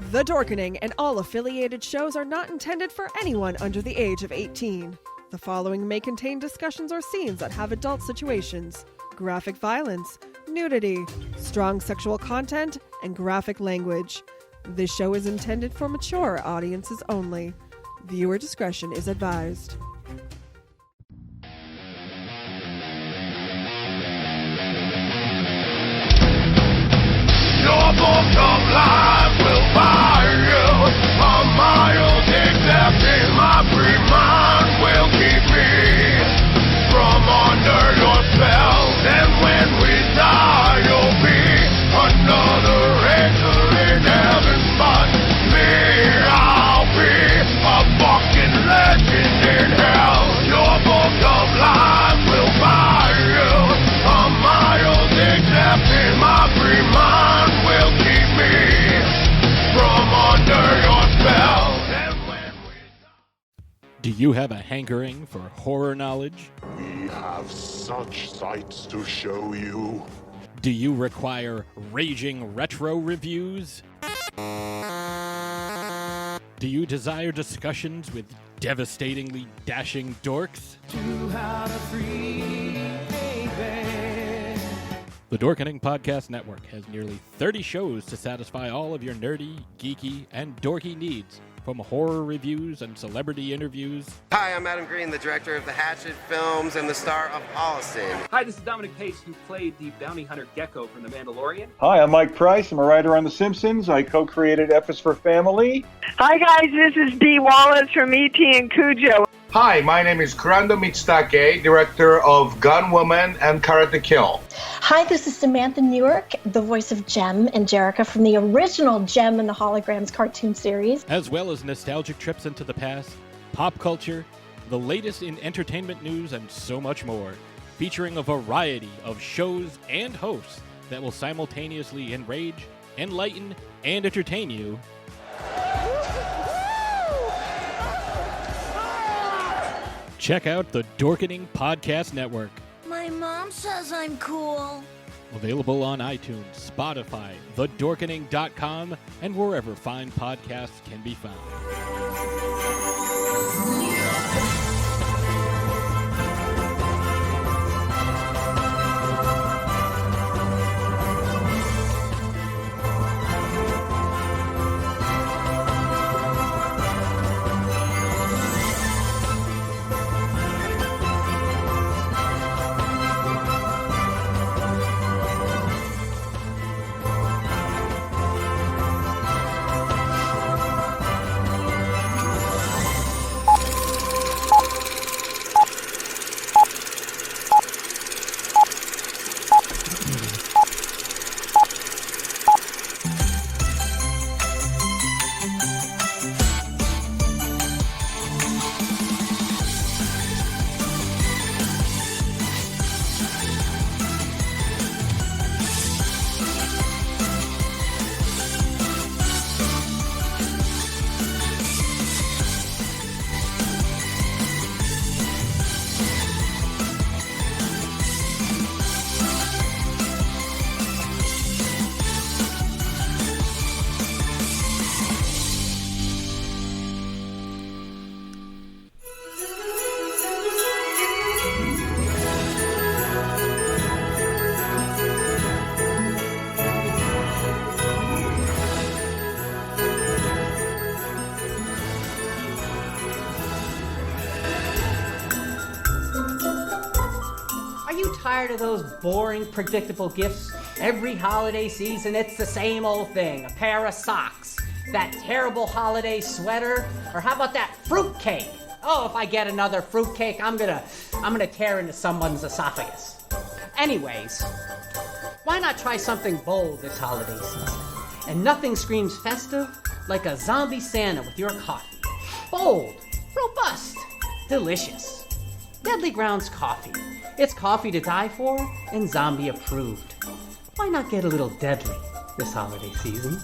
The Dorkening and all affiliated shows are not intended for anyone under the age of 18. The following may contain discussions or scenes that have adult situations, graphic violence, nudity, strong sexual content, and graphic language. This show is intended for mature audiences only. Viewer discretion is advised. Your book of life will buy you a mile except in my free mind will keep me from under your spell. And when we die, you'll be another angel in heaven, but me, I'll be a fucking legend in hell. Your book of life will buy you a mile except in my free mind. Do you have a hankering for horror knowledge? We have such sights to show you. Do you require raging retro reviews? Do you desire discussions with devastatingly dashing dorks? The Dorkening Podcast Network has nearly 30 shows to satisfy all of your nerdy, geeky, and dorky needs, from horror reviews and celebrity interviews. Hi, I'm Adam Green, the director of the Hatchet films and the star of Holliston. Hi, this is Dominic Pace, who played the bounty hunter Gecko from The Mandalorian. Hi, I'm Mike Price. I'm a writer on The Simpsons. I co-created F is for Family. Hi, guys. This is Dee Wallace from E.T. and Cujo. Hi, my name is Kurando Mitsutake, director of Gun Woman and Karate Kill. Hi, this is Samantha Newark, the voice of Jem and Jerrica from the original Jem and the Holograms cartoon series. As well as nostalgic trips into the past, pop culture, the latest in entertainment news, and so much more, featuring a variety of shows and hosts that will simultaneously enrage, enlighten, and entertain you. Check out the Dorkening Podcast Network. My mom says I'm cool. Available on iTunes, Spotify, thedorkening.com, and wherever fine podcasts can be found. Tired of those boring, predictable gifts? Every holiday season, it's the same old thing. A pair of socks, that terrible holiday sweater, or how about that fruitcake? Oh, if I get another fruitcake, I'm gonna tear into someone's esophagus. Anyways, why not try something bold this holiday season? And nothing screams festive like a zombie Santa with your coffee. Bold, robust, delicious. Deadly Grounds Coffee. It's coffee to die for and zombie approved. Why not get a little deadly this holiday season?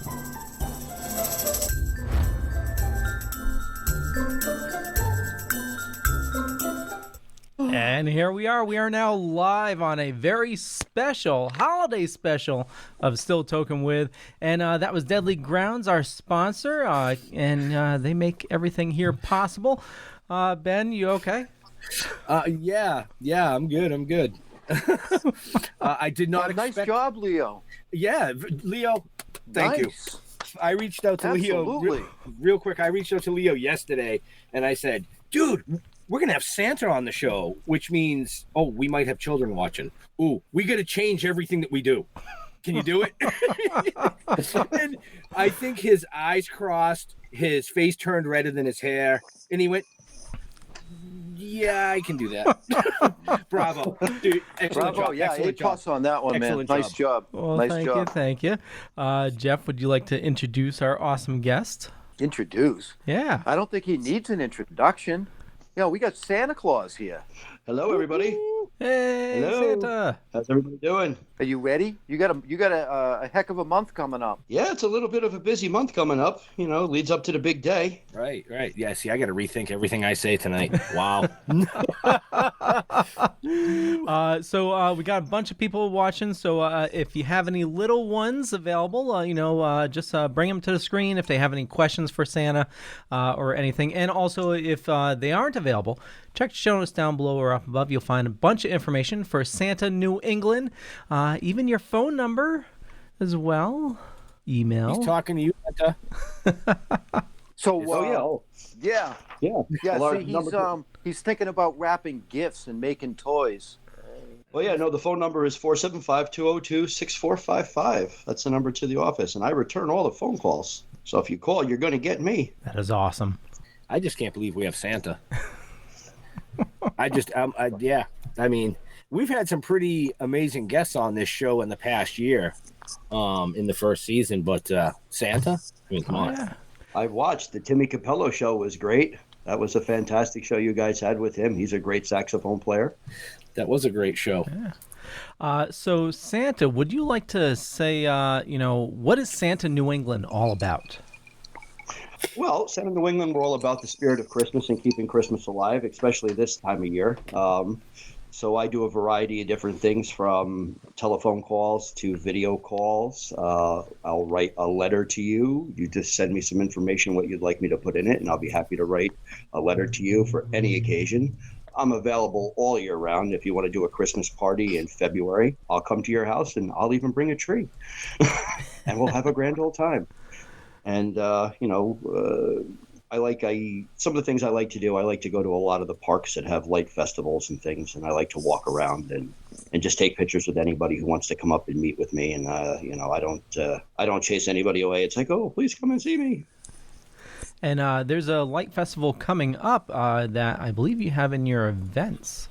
And here we are. We are now live on a very special, holiday special of Still Toking With. And that was Deadly Grounds, our sponsor. And they make everything here possible. Ben, you okay? Yeah, I'm good. I did not expect... Nice job, Leo. Yeah, Leo, thank you. I reached out to Leo real quick. I reached out to Leo yesterday, and I said, dude, we're going to have Santa on the show, which means, we might have children watching. Ooh, we got to change everything that we do. Can you do it? And I think his eyes crossed, his face turned redder than his hair, and he went, yeah, I can do that. Bravo. Dude, excellent job. Yeah, A+ on that one, excellent man. Nice job. Well, nice job. Thank you. Jeff, would you like to introduce our awesome guest? Introduce? Yeah. I don't think he needs an introduction. We got Santa Claus here. Hello, everybody. Hey, hello. Santa. How's everybody doing? Are you ready? You got a heck of a month coming up. Yeah, it's a little bit of a busy month coming up. Leads up to the big day. Right. Yeah, see, I got to rethink everything I say tonight. Wow. So we got a bunch of people watching. So if you have any little ones available, just bring them to the screen if they have any questions for Santa or anything. And also, if they aren't available, check the show notes down below or up above. You'll find a bunch of information for Santa New England, even your phone number as well. Email. He's talking to you, Santa. So, yeah. See, he's thinking about wrapping gifts and making toys. Well, yeah, no, the phone number is 475-202-6455. That's the number to the office, and I return all the phone calls. So if you call, you're going to get me. That is awesome. I just can't believe we have Santa. I mean, we've had some pretty amazing guests on this show in the past year, in the first season, but Santa? I mean, come on. Yeah. I watched the Timmy Capello show. Was great. That was a fantastic show you guys had with him. He's a great saxophone player. That was a great show. Yeah. So, Santa, would you like to say, what is Santa New England all about? Well, Santa New England, we're all about the spirit of Christmas and keeping Christmas alive, especially this time of year. So I do a variety of different things, from telephone calls to video calls. I'll write a letter to you. You just send me some information, what you'd like me to put in it, and I'll be happy to write a letter to you for any occasion. I'm available all year round. If you want to do a Christmas party in February, I'll come to your house, and I'll even bring a tree. And we'll have a grand old time. And, some of the things I like to do, I like to go to a lot of the parks that have light festivals and things, and I like to walk around and just take pictures with anybody who wants to come up and meet with me. And, I don't chase anybody away. It's like, oh, please come and see me. And there's a light festival coming up that I believe you have in your events.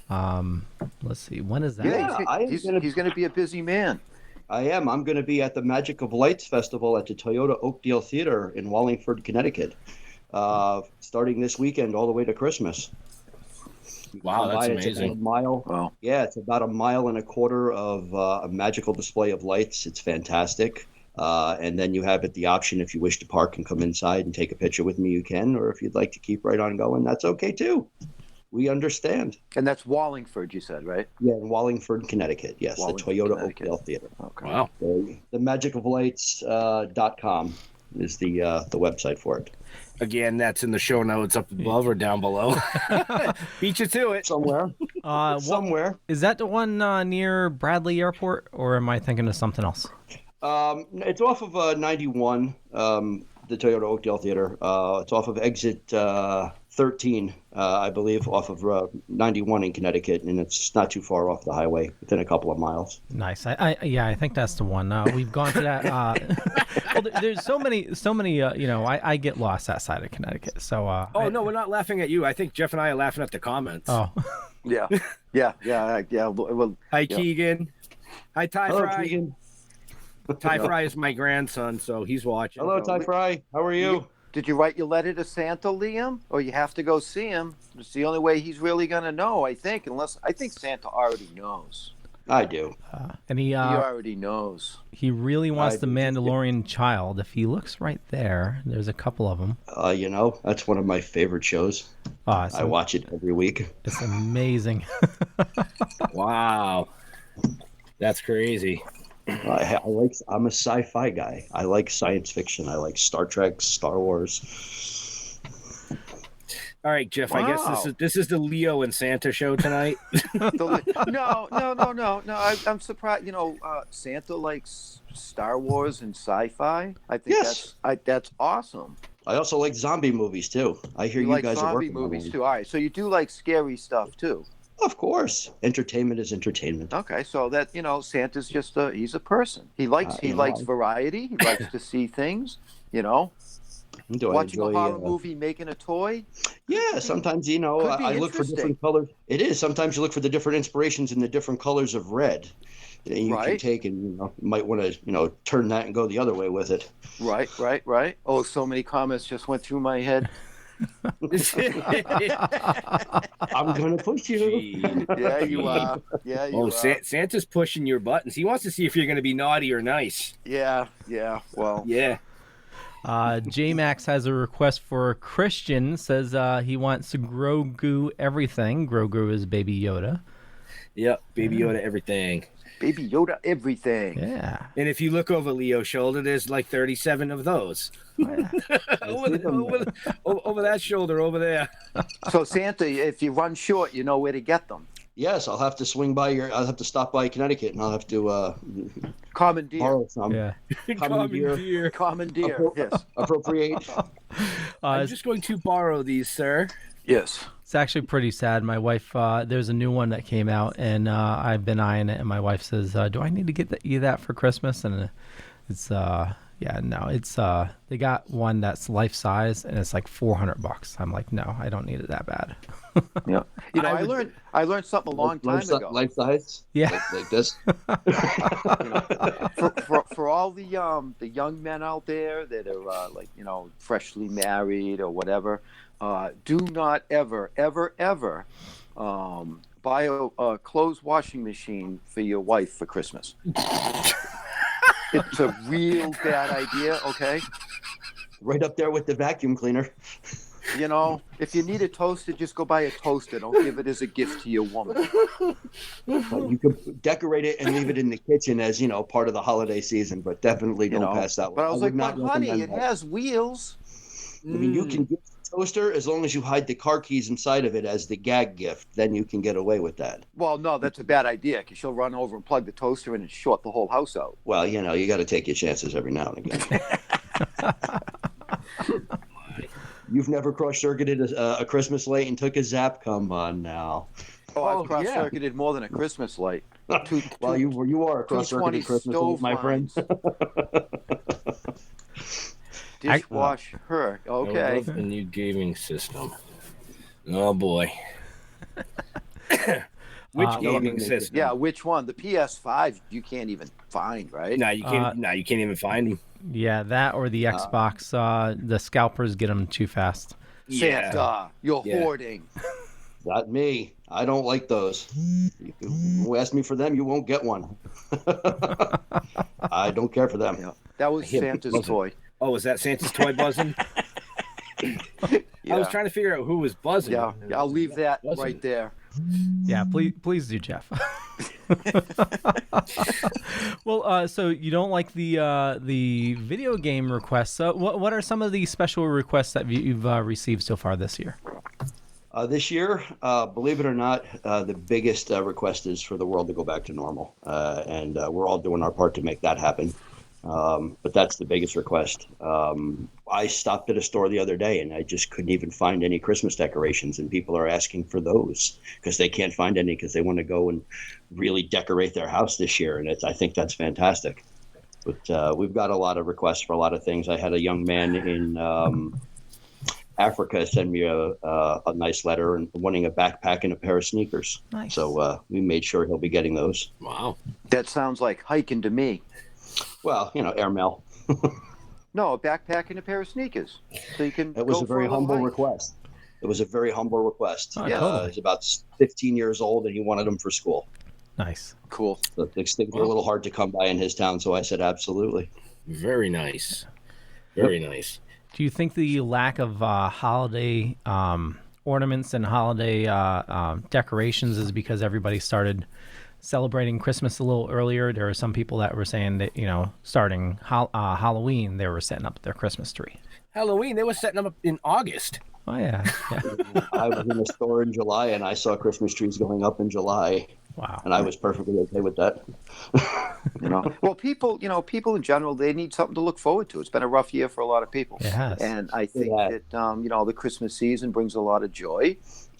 Let's see, when is that? Yeah, he's going to be a busy man. I am. I'm going to be at the Magic of Lights Festival at the Toyota Oakdale Theatre in Wallingford, Connecticut, starting this weekend all the way to Christmas. Wow, that's amazing. It's about a mile. Wow. Yeah, it's about 1.25 miles of a magical display of lights. It's fantastic. And then you have the option, if you wish to park and come inside and take a picture with me, you can. Or if you'd like to keep right on going, that's okay too. We understand. And that's Wallingford, you said, right? Yeah, in Wallingford, Connecticut. Yes, the Toyota Oakdale Theatre. Okay. Wow. The magicoflights.com is the website for it. Again, that's in the show notes up above or down below. Beat you to it. Somewhere. Somewhere. Is that the one near Bradley Airport, or am I thinking of something else? It's off of 91, the Toyota Oakdale Theatre. It's off of exit 13, I believe, off of 91 in Connecticut, and it's not too far off the highway, within a couple of miles. Nice. I think that's the one. We've gone to that. Well, there's so many. I get lost that side of Connecticut. So. No, we're not laughing at you. I think Jeff and I are laughing at the comments. Oh. Yeah. Well, hi, Keegan. Hi, Ty Hello, Fry. Keegan. Ty Fry is my grandson, so he's watching. Hello, Ty Fry. How are you? Did you write your letter to Santa, Liam? Or you have to go see him? It's the only way he's really going to know, I think, I think Santa already knows. I do. And he already knows. He really wants the Mandalorian child. If he looks right there, there's a couple of them. That's one of my favorite shows. I watch it every week. It's amazing. Wow. That's crazy. I'm a sci-fi guy. I like science fiction. I like Star Trek, Star Wars. All right, Jeff. Wow. I guess this is the Leo and Santa show tonight. No. I'm surprised. Santa likes Star Wars and sci-fi. I think that's awesome. I also like zombie movies too. I hear you like guys are zombie working movies too. All right, so you do like scary stuff too. Of course, entertainment is entertainment. Okay, so that Santa's just he's a person. He likes variety. He likes to see things. Watching a horror movie, making a toy. Yeah, sometimes I look for different colors. It is sometimes you look for the different inspirations in the different colors of red. And you can take and you might want to turn that and go the other way with it. Right. Oh, so many comments just went through my head. I'm gonna push you. Yeah, you are. Yeah, you are. Santa's pushing your buttons. He wants to see if you're gonna be naughty or nice. Yeah. Well. Yeah. J-Max has a request for Christian. Says he wants to Grogu everything. Grogu is Baby Yoda. Yep, Baby Yoda everything. Baby Yoda everything. Yeah. And if you look over Leo's shoulder, there's like 37 of those. Yeah. over that shoulder over there. So Santa, if you run short, you know where to get them. Yes, I'll have to I'll have to stop by Connecticut and I'll have to commandeer. Borrow some. Yeah. Commandeer. Yes. Appropriate. I'm just going to borrow these, sir. Yes. It's actually pretty sad. My wife, there's a new one that came out, and I've been eyeing it, and my wife says, do I need to get you that for Christmas? And it's, they got one that's life size, and it's like $400. I'm like, no, I don't need it that bad. Yeah. I learned something a long time ago. Life size? Yeah. Like this? For all the young men out there that are freshly married or whatever, do not ever buy a clothes washing machine for your wife for Christmas. It's a real bad idea, okay? Right up there with the vacuum cleaner. If you need a toaster, just go buy a toaster. Don't give it as a gift to your woman. You can decorate it and leave it in the kitchen as, part of the holiday season, but definitely don't pass that one. But I was like, but honey, it has wheels. I mean, you can get the toaster as long as you hide the car keys inside of it as the gag gift. Then you can get away with that. Well, no, that's a bad idea because she'll run over and plug the toaster in and short the whole house out. Well, you got to take your chances every now and again. You've never cross-circuited a Christmas light and took a zap? Come on now. Oh, I've cross-circuited more than a Christmas light. Well, you are a cross-circuited Christmas light, my friend. Dishwash her. Okay. I love the new gaming system. Oh boy. Which gaming system? Yeah, which one? The PS5 you can't even find, right? No, you can't. You can't even find them. Yeah, that or the Xbox. The scalpers get them too fast. Santa, you're hoarding. Not me. I don't like those. You ask me for them, you won't get one. I don't care for them. Yeah. That was Santa's toy. Oh, was that Santa's toy buzzing? I was trying to figure out who was buzzing. Yeah, I'll leave that right there. Yeah, please do, Jeff. Well, so you don't like the video game requests. What are some of the special requests that you've received so far this year? This year, believe it or not, the biggest request is for the world to go back to normal, and we're all doing our part to make that happen. But that's the biggest request. I stopped at a store the other day and I just couldn't even find any Christmas decorations, and people are asking for those because they can't find any because they want to go and really decorate their house this year. And I think that's fantastic. But we've got a lot of requests for a lot of things. I had a young man in Africa send me a nice letter and wanting a backpack and a pair of sneakers. Nice. So we made sure he'll be getting those. Wow. That sounds like hiking to me. Well, airmail. No, a backpack and a pair of sneakers. So you can. It was go a very humble hike. request. It was a very humble request. Oh, Yeah, totally. he's about 15 years old and he wanted them for school. Nice. Cool. So things were a little hard to come by in his town, so I said absolutely. Very nice. Very nice. Do you think the lack of holiday ornaments and holiday decorations is because everybody started celebrating Christmas a little earlier. There are some people that were saying that, starting Halloween, they were setting up their Christmas tree. Halloween, they were setting them up in August. Oh, yeah. I was in the store in July, and I saw Christmas trees going up in July. Wow. And I was perfectly okay with that. Well, people in general, they need something to look forward to. It's been a rough year for a lot of people. It has. And I think that, the Christmas season brings a lot of joy.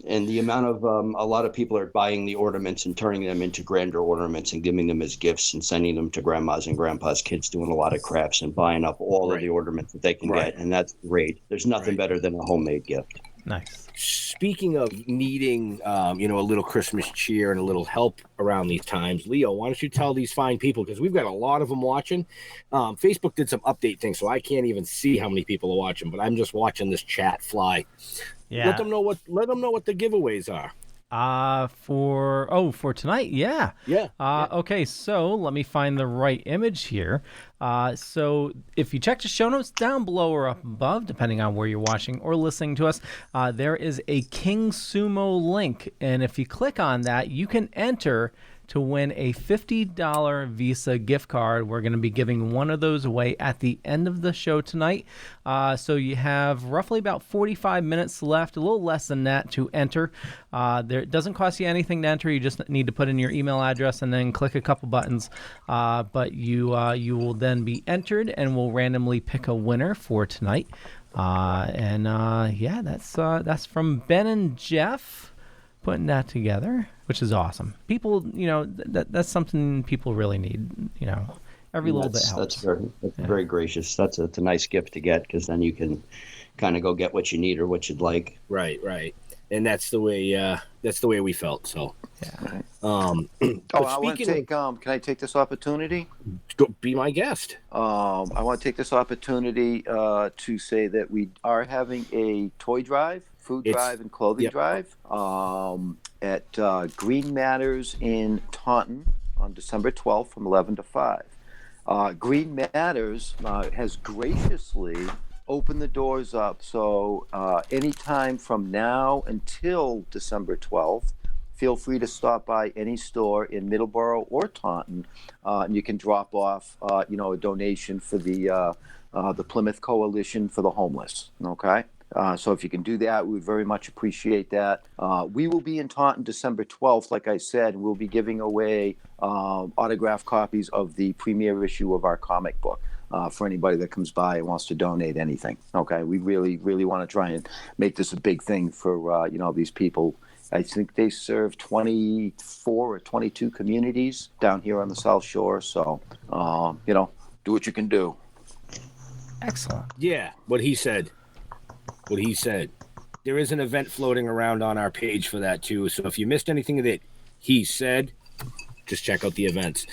And the amount of a lot of people are buying the ornaments and turning them into grander ornaments and giving them as gifts and sending them to grandmas and grandpas, kids doing a lot of crafts and buying up all of the ornaments that they can get. And that's great. There's nothing better than a homemade gift. Nice. Speaking of needing, a little Christmas cheer and a little help around these times, Leo, why don't you tell these fine people, because we've got a lot of them watching. Facebook did some update things, so I can't even see how many people are watching, but I'm just watching this chat fly. Yeah. Let them know what the giveaways are. For tonight, yeah. Okay, so let me find the right image here. So if you check the show notes down below or up above, depending on where you're watching or listening to us, there is a King Sumo link, and if you click on that, you can enter to win a $50 Visa gift card. We're going to be giving one of those away at the end of the show tonight. So you have roughly about 45 minutes left, a little less than that, to enter. It doesn't cost you anything to enter. You just need to put in your email address and then click a couple buttons. But you will then be entered, and we'll randomly pick a winner for tonight. That's from Ben and Jeff putting that together, which is awesome. People, that's something people really need. Every little bit helps. That's very gracious. That's a nice gift to get, because then you can kind of go get what you need or what you'd like. Right. And that's the way we felt. So, I want to take. Can I take this opportunity? Go be my guest. I want to take this opportunity to say that we are having a toy drive, food drive, and clothing drive at Green Matters in Taunton on December 12th from 11 to 5. Green Matters has graciously opened the doors up, so anytime from now until December 12th, feel free to stop by any store in Middleborough or Taunton, and you can drop off, a donation for the Plymouth Coalition for the Homeless. Okay. So if you can do that, we would very much appreciate that. We will be in Taunton December 12th, like I said, and we'll be giving away autographed copies of the premiere issue of our comic book for anybody that comes by and wants to donate anything. Okay, we really, really want to try and make this a big thing for these people. I think they serve 24 or 22 communities down here on the South Shore. So, do what you can do. Excellent. Yeah, what he said. There is an event floating around on our page for that too. So if you missed anything that he said, just check out the events.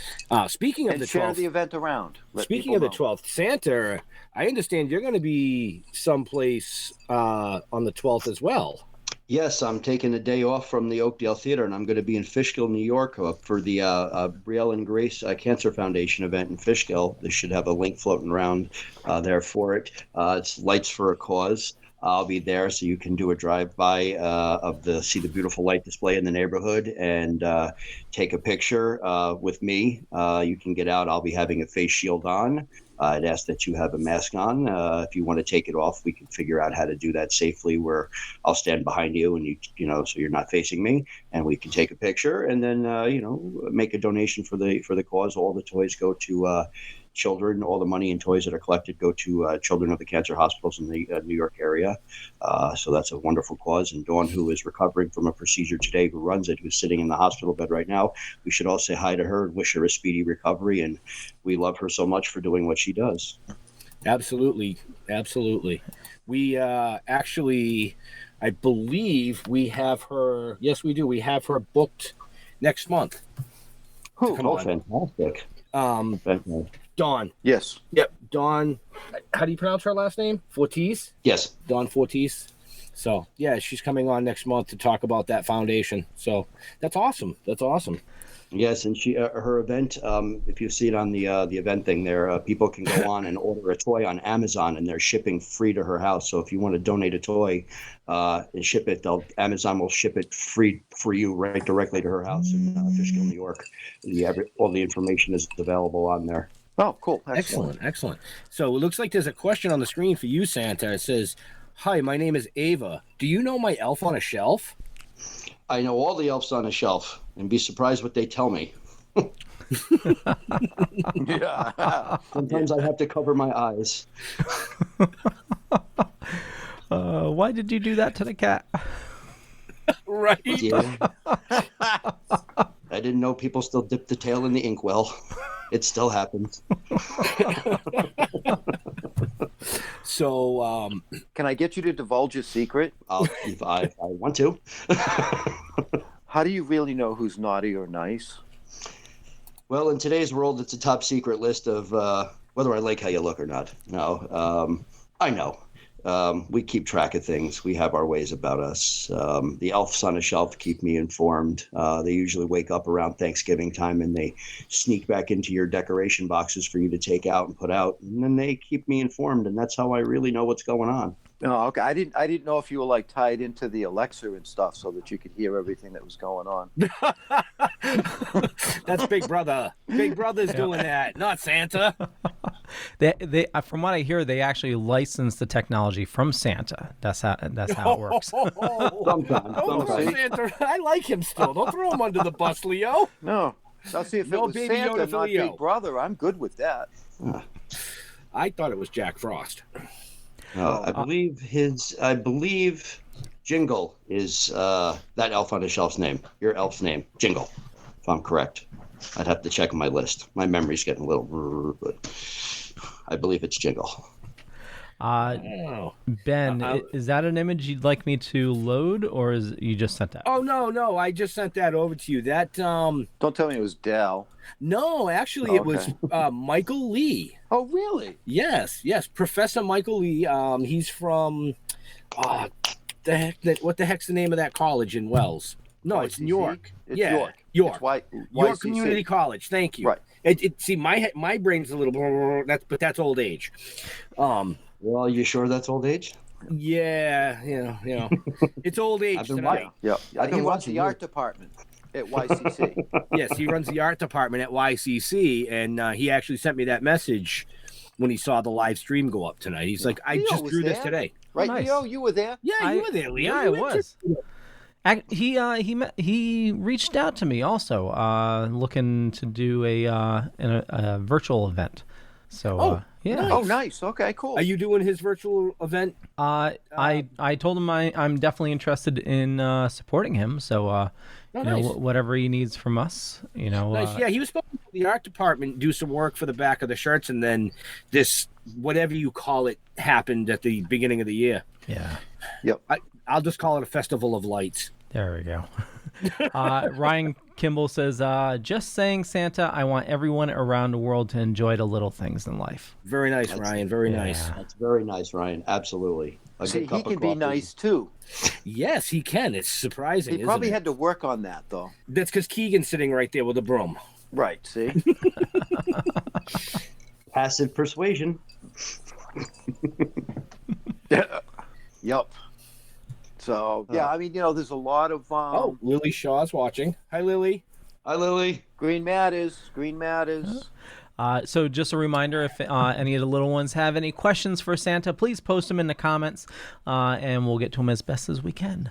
Speaking of the 12th, share the event around. Speaking of the 12th, Santa, I understand you're going to be someplace on the 12th as well. Yes, I'm taking a day off from the Oakdale Theatre, and I'm going to be in FISHKILL, New York, for the Brielle and Grace Cancer Foundation event in FISHKILL. They should have a link floating around there for it. It's Lights for a Cause. I'll be there, so you can do a drive-by see the beautiful light display in the neighborhood and take a picture with me. You can get out. I'll be having a face shield on. I'd ask that you have a mask on. If you want to take it off, we can figure out how to do that safely, where I'll stand behind you and so you're not facing me, and we can take a picture and then make a donation for the cause. All the toys go to children. All the money and toys that are collected go to children of the cancer hospitals in the New York area. So that's a wonderful cause. And Dawn, who is recovering from a procedure today, who runs it, who's sitting in the hospital bed right now, we should all say hi to her and wish her a speedy recovery. And we love her so much for doing what she does. Absolutely. We actually, I believe we have her. Yes, we do. We have her booked next month. Fantastic. Dawn. Yes. Yep. Dawn. How do you pronounce her last name? Fortis? Yes. Dawn Fortis. So yeah, she's coming on next month to talk about that foundation. So that's awesome. That's awesome. Yes, and she her event. If you see it on the event thing there, people can go on and order a toy on Amazon, and they're shipping free to her house. So if you want to donate a toy and ship it, Amazon will ship it free for you right directly to her house in Fishkill, New York. All the information is available on there. Oh, cool! Excellent. So it looks like there's a question on the screen for you, Santa. It says, "Hi, my name is Ava. Do you know my elf on a shelf?" I know all the elves on a shelf, and be surprised what they tell me. Yeah. Sometimes I have to cover my eyes. Why did you do that to the cat? Right. Yeah. I didn't know people still dip the tail in the inkwell. It still happens. So, can I get you to divulge a secret? If I want to. How do you really know who's naughty or nice? Well, in today's world, it's a top secret list of whether I like how you look or not. No, I know. We keep track of things. We have our ways about us. The elves on a shelf keep me informed. They usually wake up around Thanksgiving time and they sneak back into your decoration boxes for you to take out and put out. And then they keep me informed, and that's how I really know what's going on. Oh, okay. I didn't know if you were like tied into the Alexa and stuff so that you could hear everything that was going on. That's Big Brother. Big Brother's doing that, not Santa. They from what I hear, they actually license the technology from Santa. That's how it works. Sometimes. Santa. I like him still. Don't throw him under the bus, Leo. No. I'll see if it was Baby Santa, Yoda for not Leo. Big Brother. I'm good with that. I thought it was Jack Frost. I believe Jingle is that elf on the shelf's name. Your elf's name, Jingle, if I'm correct. I'd have to check my list. My memory's getting a little, but I believe it's Jingle. Ben, is that an image you'd like me to load, or is you just sent that? Oh no! I just sent that over to you. That Don't tell me it was Dal. No, actually, It was Michael Lee. Oh, really? Yes, Professor Michael Lee. He's from what the heck's the name of that college in Wells? No, YCC? it's New York. It's York. It's York Community College. Thank you. Right. See, my brain's a little but that's old age. Well, you sure that's old age? Yeah, you know, it's old age tonight. Yeah. He runs the art department at YCC. Yes, he runs the art department at YCC, and he actually sent me that message when he saw the live stream go up tonight. He's like, "I just drew this today." Right, nice. Leo, you were there. Yeah, you were there, Leo. Yeah, I was. He reached out to me also, looking to do a virtual event. So yeah. Nice. Oh, nice. Okay, cool. Are you doing his virtual event? I told him I'm definitely interested in supporting him. So nice. Whatever he needs from us, Nice. Yeah, he was supposed to the art department do some work for the back of the shirts, and then this whatever you call it happened at the beginning of the year. Yeah. Yep. I'll just call it a festival of lights. There we go. Ryan Kimball says, just saying, Santa, I want everyone around the world to enjoy the little things in life. Very nice, Ryan. Very nice. That's very nice, Ryan. Absolutely. See, he can be nice, too. Yes, he can. It's surprising, He probably had to work on that, though. That's because Keegan's sitting right there with a broom. Right, see? Passive persuasion. Yep. So, yeah, I mean, there's a lot of... Lily Shaw's watching. Hi, Lily. Hi, Lily. Green matters. So just a reminder, if any of the little ones have any questions for Santa, please post them in the comments, and we'll get to them as best as we can.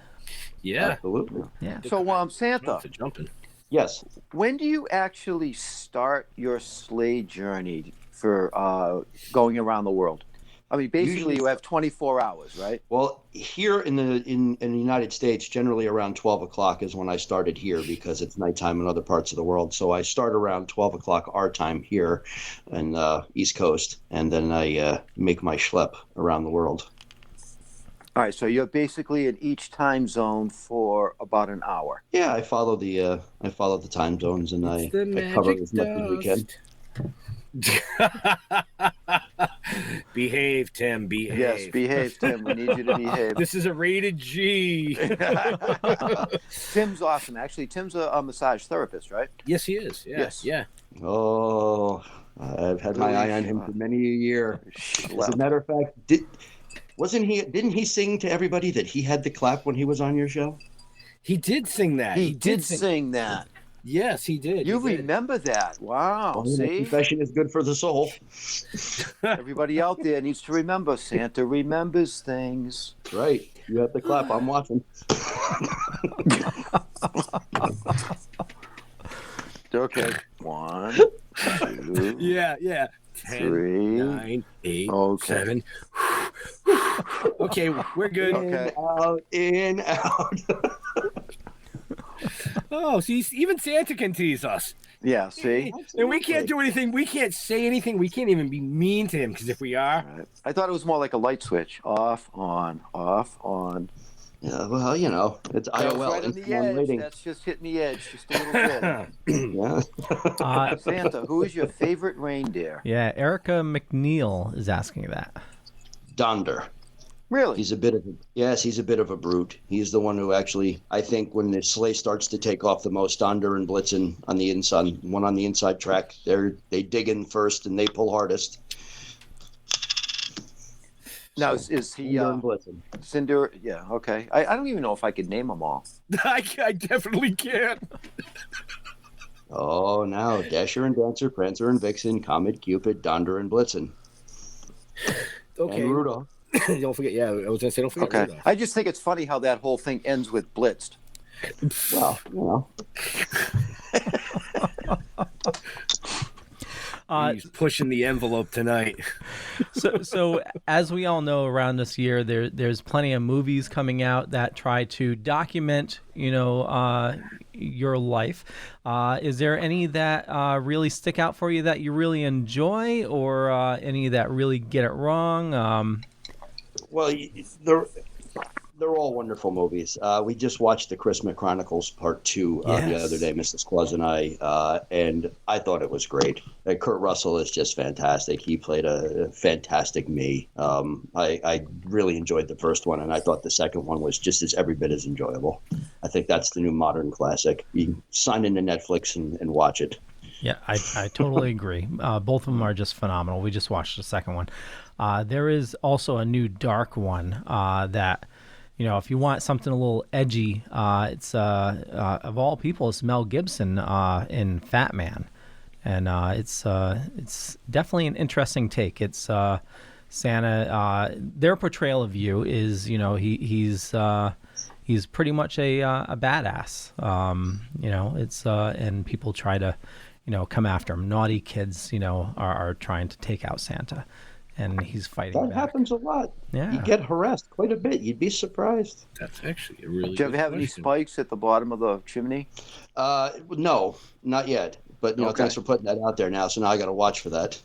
Yeah. Absolutely. Yeah. So, Santa. Jumping. Yes. When do you actually start your sleigh journey for going around the world? I mean, basically, Usually, you have 24 hours, right? Well, here in the United States, generally around 12 o'clock is when I started here because it's nighttime in other parts of the world. So I start around 12 o'clock our time here in East Coast, and then I make my schlep around the world. All right, so you're basically in each time zone for about an hour. Yeah, I follow the time zones, and I cover as much as we can. Behave, Tim. Behave. Yes, behave, Tim. We need you to behave. This is a rated G. Tim's awesome. Actually, Tim's a massage therapist, right? Yes, he is. Yeah. Yes. Yeah. Oh, I've had my eye on him for many a year. As a matter of fact, didn't he sing to everybody that he had the clap when he was on your show? He did sing that. He did sing that. Yes, he did. You remember that? Wow. Well, see? Confession is good for the soul. Everybody out there needs to remember Santa remembers things. Right. You have the clap. I'm watching. Okay. 1, 2. Yeah. 10, 3, 9, 8, okay. 7. Okay, we're good. Okay. In, out. Oh, see, even Santa can tease us. Yeah, see? And we can't do anything. We can't say anything. We can't even be mean to him, because if we are... Right. I thought it was more like a light switch. Off, on, off, on. Yeah, well, it's IOL. Right on the edge. Rating. That's just hitting the edge just a little bit. Yeah. Santa, who is your favorite reindeer? Yeah, Erica McNeil is asking that. Donder. Really? He's a bit of a brute. He's the one who actually, I think, when the sleigh starts to take off the most, Donder and Blitzen on the inside track, they dig in first and they pull hardest. Now, is he Cinder? Yeah, okay. I don't even know if I could name them all. I definitely can't. Oh, now Dasher and Dancer, Prancer and Vixen, Comet, Cupid, Donder and Blitzen. Okay. And Rudolph. Don't forget. Yeah, I was gonna say don't forget. Okay. Rudolph. I just think it's funny how that whole thing ends with blitzed. Well, He's pushing the envelope tonight. So as we all know, around this year, there's plenty of movies coming out that try to document, your life. Is there any that really stick out for you that you really enjoy, or any that really get it wrong? Well, they're all wonderful movies. We just watched The Christmas Chronicles Part 2 the other day, Mrs. Claus and I, and I thought it was great. Kurt Russell is just fantastic. He played a fantastic me. I really enjoyed the first one, and I thought the second one was just every bit as enjoyable. I think that's the new modern classic. You can sign into Netflix and watch it. Yeah, I totally agree. Both of them are just phenomenal. We just watched the second one. There is also a new dark one that... if you want something a little edgy, it's of all people, it's Mel Gibson in Fat Man, and it's definitely an interesting take. It's Santa. Their portrayal of you is, he's pretty much a badass. It's and people try to, come after him. Naughty kids, are trying to take out Santa. And he's fighting That back. happens a lot. Yeah. You get harassed quite a bit. You'd be surprised. That's actually a really Do you ever have any spikes at the bottom of the chimney? No, not yet. But thanks for putting that out there now. So now I got to watch for that.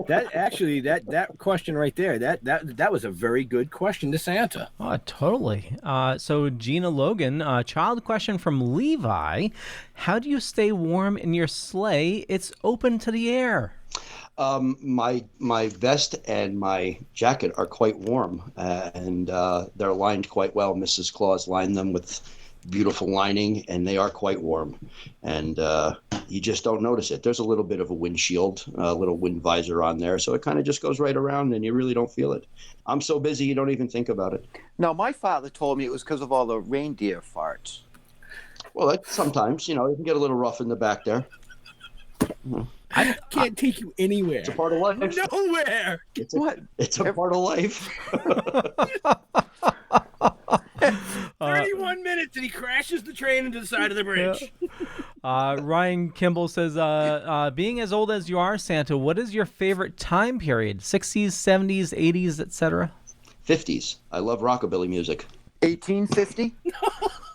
That question right there, that was a very good question to Santa. Oh, totally. So Gina Logan, child question from Levi: how do you stay warm in your sleigh? It's open to the air. My vest and my jacket are quite warm, and they're lined quite well. Mrs. Claus lined them with beautiful lining, and they are quite warm. And you just don't notice it. There's a little bit of a windshield, a little wind visor on there, so it kind of just goes right around, and you really don't feel it. I'm so busy, you don't even think about it. No, my father told me it was because of all the reindeer farts. Well, sometimes, you can get a little rough in the back there. I can't take you anywhere. It's a part of life. Nowhere. It's a part of life. 31 minutes and he crashes the train into the side of the bridge. Ryan Kimball says, being as old as you are, Santa, what is your favorite time period? 60s, 70s, 80s, etc.? 50s. I love rockabilly music. 1850?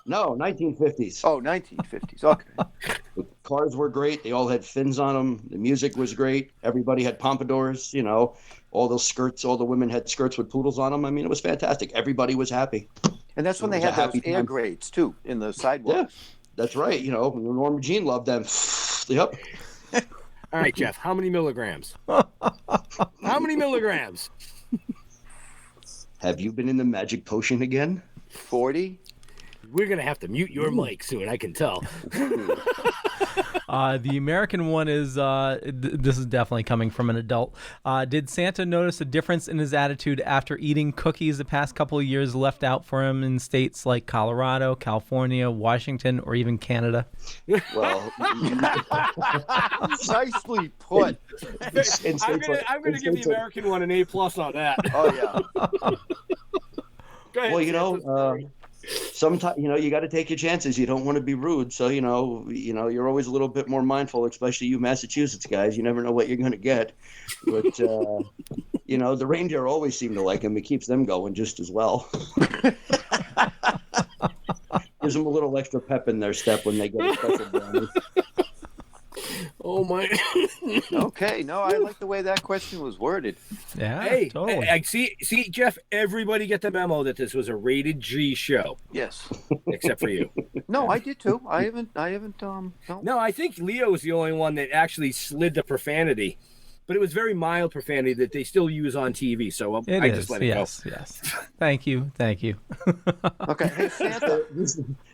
No, 1950s. Oh, 1950s. Okay. The cars were great. They all had fins on them. The music was great. Everybody had pompadours, all those skirts. All the women had skirts with poodles on them. I mean, it was fantastic. Everybody was happy. And that's when they had those air grates, too, in the sidewalks. Yeah, that's right. Norma Jean loved them. Yep. All right, Jeff, how many milligrams? How many milligrams? Have you been in the magic potion again? 40? We're going to have to mute your mic soon, I can tell. The American one is, this is definitely coming from an adult. Did Santa notice a difference in his attitude after eating cookies the past couple of years left out for him in states like Colorado, California, Washington, or even Canada? Well, nicely put. I'm going to give the American one an A+ on that. Oh, yeah. Go ahead, well, sometimes you got to take your chances. You don't want to be rude, so you're always a little bit more mindful, especially you Massachusetts guys. You never know what you're going to get, but the reindeer always seem to like him. It keeps them going just as well. Gives them a little extra pep in their step when they get a special brownie. Oh my! Okay, no, I like the way that question was worded. Yeah, hey, totally. I see, Jeff. Everybody get the memo that this was a rated G show. Yes, except for you. No, I did too. I haven't. No, I think Leo was the only one that actually slid the profanity, but it was very mild profanity that they still use on TV. So I just let it go. Yes. Thank you. Okay, hey Santa,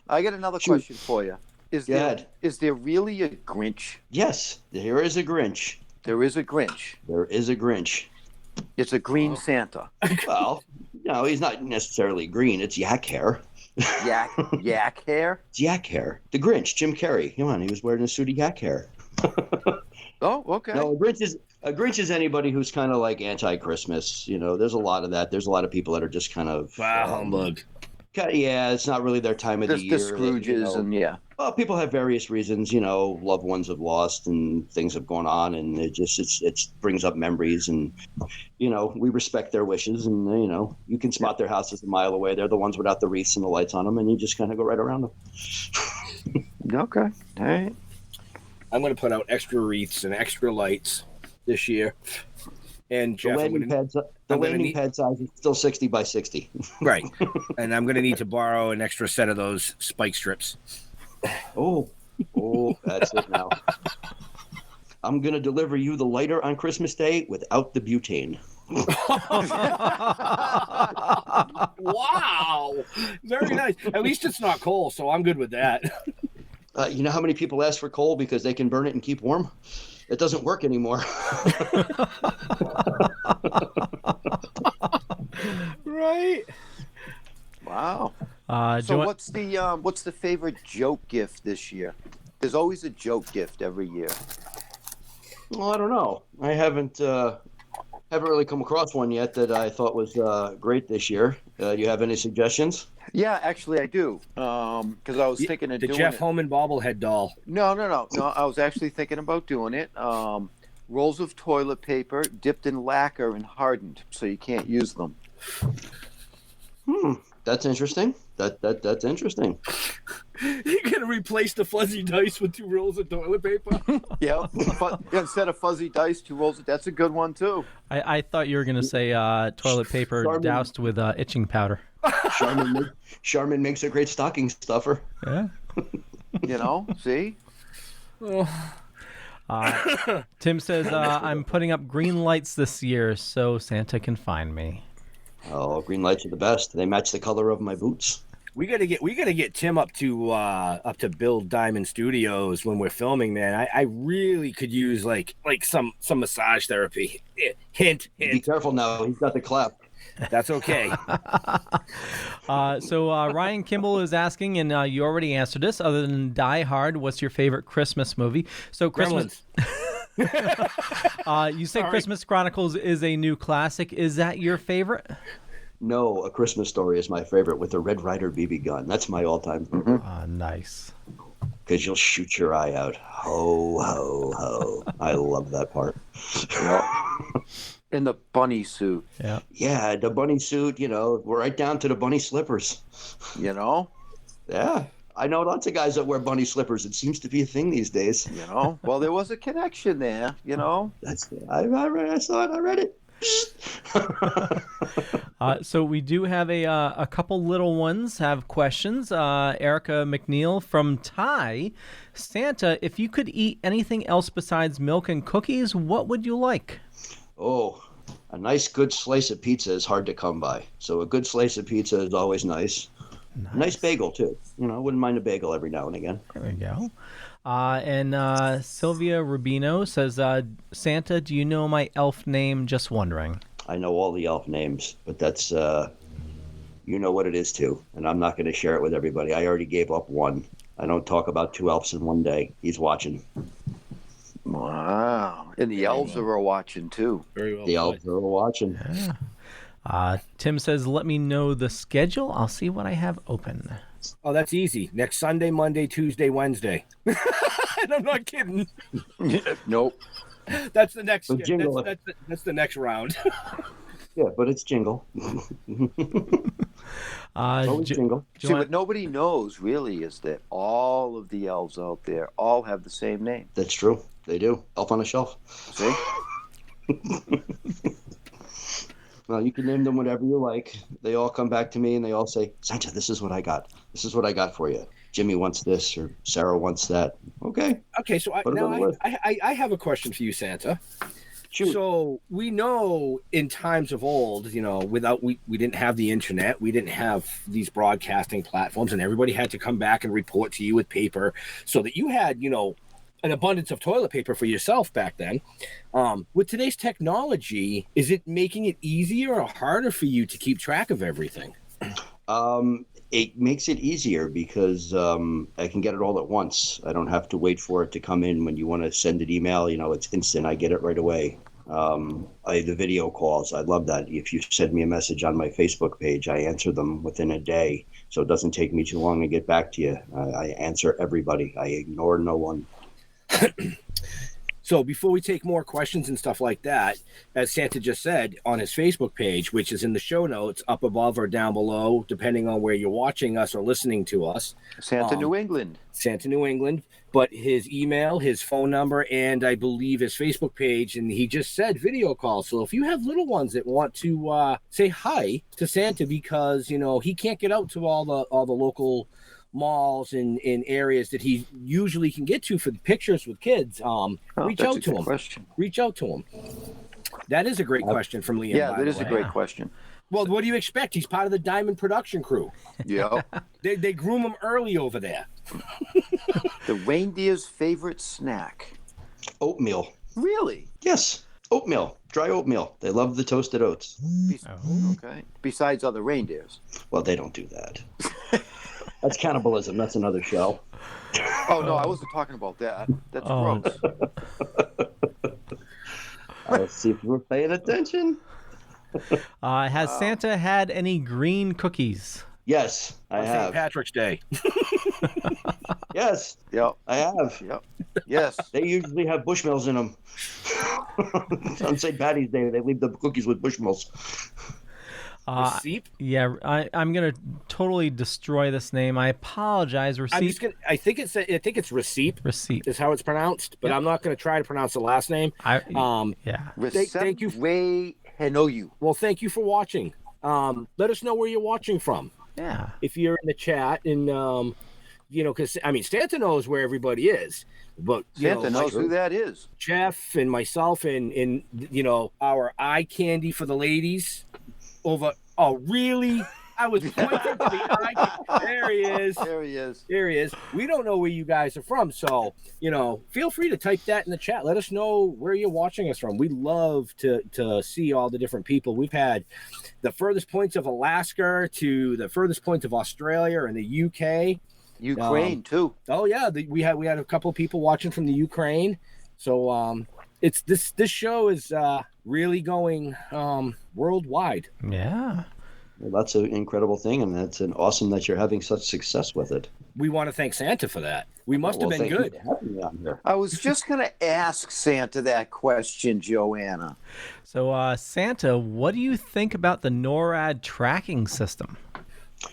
I got another question for you. Is there really a Grinch? Yes, there is a Grinch. There is a Grinch. There is a Grinch. It's a green Santa. Well, no, he's not necessarily green. It's yak hair. Yak hair? It's yak hair. The Grinch, Jim Carrey. Come on, he was wearing a suit of yak hair. Oh, okay. No, a Grinch is anybody who's kind of like anti-Christmas. There's a lot of that. There's a lot of people that are just kind of humbug. Yeah, it's not really their time of the year. The Scrooges and yeah. Well, people have various reasons. Loved ones have lost and things have gone on, and it brings up memories, and we respect their wishes, and you can spot their houses a mile away. They're the ones without the wreaths and the lights on them, and you just kind of go right around them. Okay, all right. I'm going to put out extra wreaths and extra lights this year. And Jeff, the landing pad size is still 60 by 60. Right. And I'm going to need to borrow an extra set of those spike strips. Oh, that's it now. I'm going to deliver you the lighter on Christmas Day without the butane. Wow. Very nice. At least it's not coal, so I'm good with that. You know how many people ask for coal because they can burn it and keep warm? It doesn't work anymore. Right. Wow. What's the favorite joke gift this year? There's always a joke gift every year. Well, I don't know. I haven't really come across one yet that I thought was great this year. Do you have any suggestions? Yeah, actually I do. Because I was thinking of doing the Jeff it. Holman bobblehead doll. No. I was actually thinking about doing it. Rolls of toilet paper dipped in lacquer and hardened, so you can't use them. That's interesting. That's interesting. You're gonna replace the fuzzy dice with 2 rolls of toilet paper? Yeah. Instead of fuzzy dice, 2 rolls. That's a good one too. I thought you were gonna say toilet paper doused with itching powder. Charmin makes a great stocking stuffer. Yeah. See? Tim says, I'm putting up green lights this year so Santa can find me. Oh, green lights are the best. They match the color of my boots. We gotta get Tim up to Bill Diamond Studios when we're filming, man. I really could use like some massage therapy. Hint. Be careful now. He's got the clap. That's okay. So Ryan Kimball is asking, and you already answered this. Other than Die Hard, what's your favorite Christmas movie? So Christmas. You say Christmas Chronicles is a new classic. Is that your favorite? No, A Christmas Story is my favorite with the Red Ryder BB gun. That's my all-time favorite. Nice. Because you'll shoot your eye out. Ho, ho, ho. I love that part. In the bunny suit. Yeah. Yeah, the bunny suit, we're right down to the bunny slippers. Yeah. I know lots of guys that wear bunny slippers. It seems to be a thing these days. Well, there was a connection there, I saw it. I read it. So we do have a couple little ones have questions. Erica McNeil from Thai. Santa, if you could eat anything else besides milk and cookies, what would you like? Oh, a nice good slice of pizza is hard to come by. So a good slice of pizza is always nice. Nice bagel, too. I wouldn't mind a bagel every now and again. There we go. And Sylvia Rubino says, Santa, do you know my elf name? Just wondering. I know all the elf names, but that's, you know what it is, too. And I'm not going to share it with everybody. I already gave up one. I don't talk about 2 elves in one day. He's watching. Wow. And the elves are watching, too. Very well. The elves are watching. Yeah. Tim says, let me know the schedule. I'll see what I have open. Oh, that's easy. Next Sunday, Monday, Tuesday, Wednesday. And I'm not kidding. Nope. That's the next. Jingle. That's the next round. Yeah, but it's jingle. Jingle. See, what nobody knows really is that all of the elves out there all have the same name. That's true. They do. Elf on a Shelf. See? Well, you can name them whatever you like. They all come back to me and they all say, Santa, this is what I got. This is what I got for you. Jimmy wants this or Sarah wants that. Okay. Okay, so I have a question for you, Santa. Shoot. So we know in times of old, without we didn't have the internet, we didn't have these broadcasting platforms, and everybody had to come back and report to you with paper, so that you had, an abundance of toilet paper for yourself back then. With today's technology, is it making it easier or harder for you to keep track of everything? It makes it easier because I can get it all at once. I don't have to wait for it to come in. When you want to send an email, it's instant. I get it right away. The video calls, I love that. If you send me a message on my Facebook page, I answer them within a day. So it doesn't take me too long to get back to you. I answer everybody. I ignore no one. So before we take more questions and stuff like that, as Santa just said, on his Facebook page, which is in the show notes up above or down below, depending on where you're watching us or listening to us. Santa New England. Santa New England. But his email, his phone number, and I believe his Facebook page, and he just said video call. So if you have little ones that want to say hi to Santa because, he can't get out to all the local malls and in areas that he usually can get to for the pictures with kids, reach out to him. Reach out to him. That is a great question from Liam. Yeah, that is a great question. Well, what do you expect? He's part of the Diamond production crew. Yeah. They groom him early over there. The reindeer's favorite snack. Oatmeal. Really? Yes. Oatmeal. Dry oatmeal. They love the toasted oats. Okay. Besides other reindeers. Well, they don't do that. That's cannibalism. That's another show. Oh, no, I wasn't talking about that. That's gross. Let's see if we're paying attention. Has Santa had any green cookies? Yes, I have. St. Patrick's Day. Yes. Yep. I have. Yep. Yes. They usually have Bushmills in them. On St. Patty's Day, they leave the cookies with Bushmills. Receipt? Yeah, I'm gonna totally destroy this name. I apologize. Receipt. I think it's Receipt. Receipt is how it's pronounced, but I'm not gonna try to pronounce the last name. Yeah. Thank you. Henoyu. Well, thank you for watching. Let us know where you're watching from. Yeah. If you're in the chat, and because Santa knows where everybody is, but Santa knows who that is. Jeff and myself, and our eye candy for the ladies. Over. Oh, really? I was pointing to the eye. There he is. There he is. There he is. We don't know where you guys are from, so feel free to type that in the chat. Let us know where you're watching us from. We love to see all the different people. We've had the furthest points of Alaska to the furthest points of Australia and the UK. Ukraine too. Oh yeah, we had a couple of people watching from the Ukraine. So it's this show is really going worldwide. Yeah. Well, that's an incredible thing, and that's an awesome that you're having such success with it. We want to thank Santa for that. We must have been good. I was just going to ask Santa that question, Joanna. So, Santa, what do you think about the NORAD tracking system?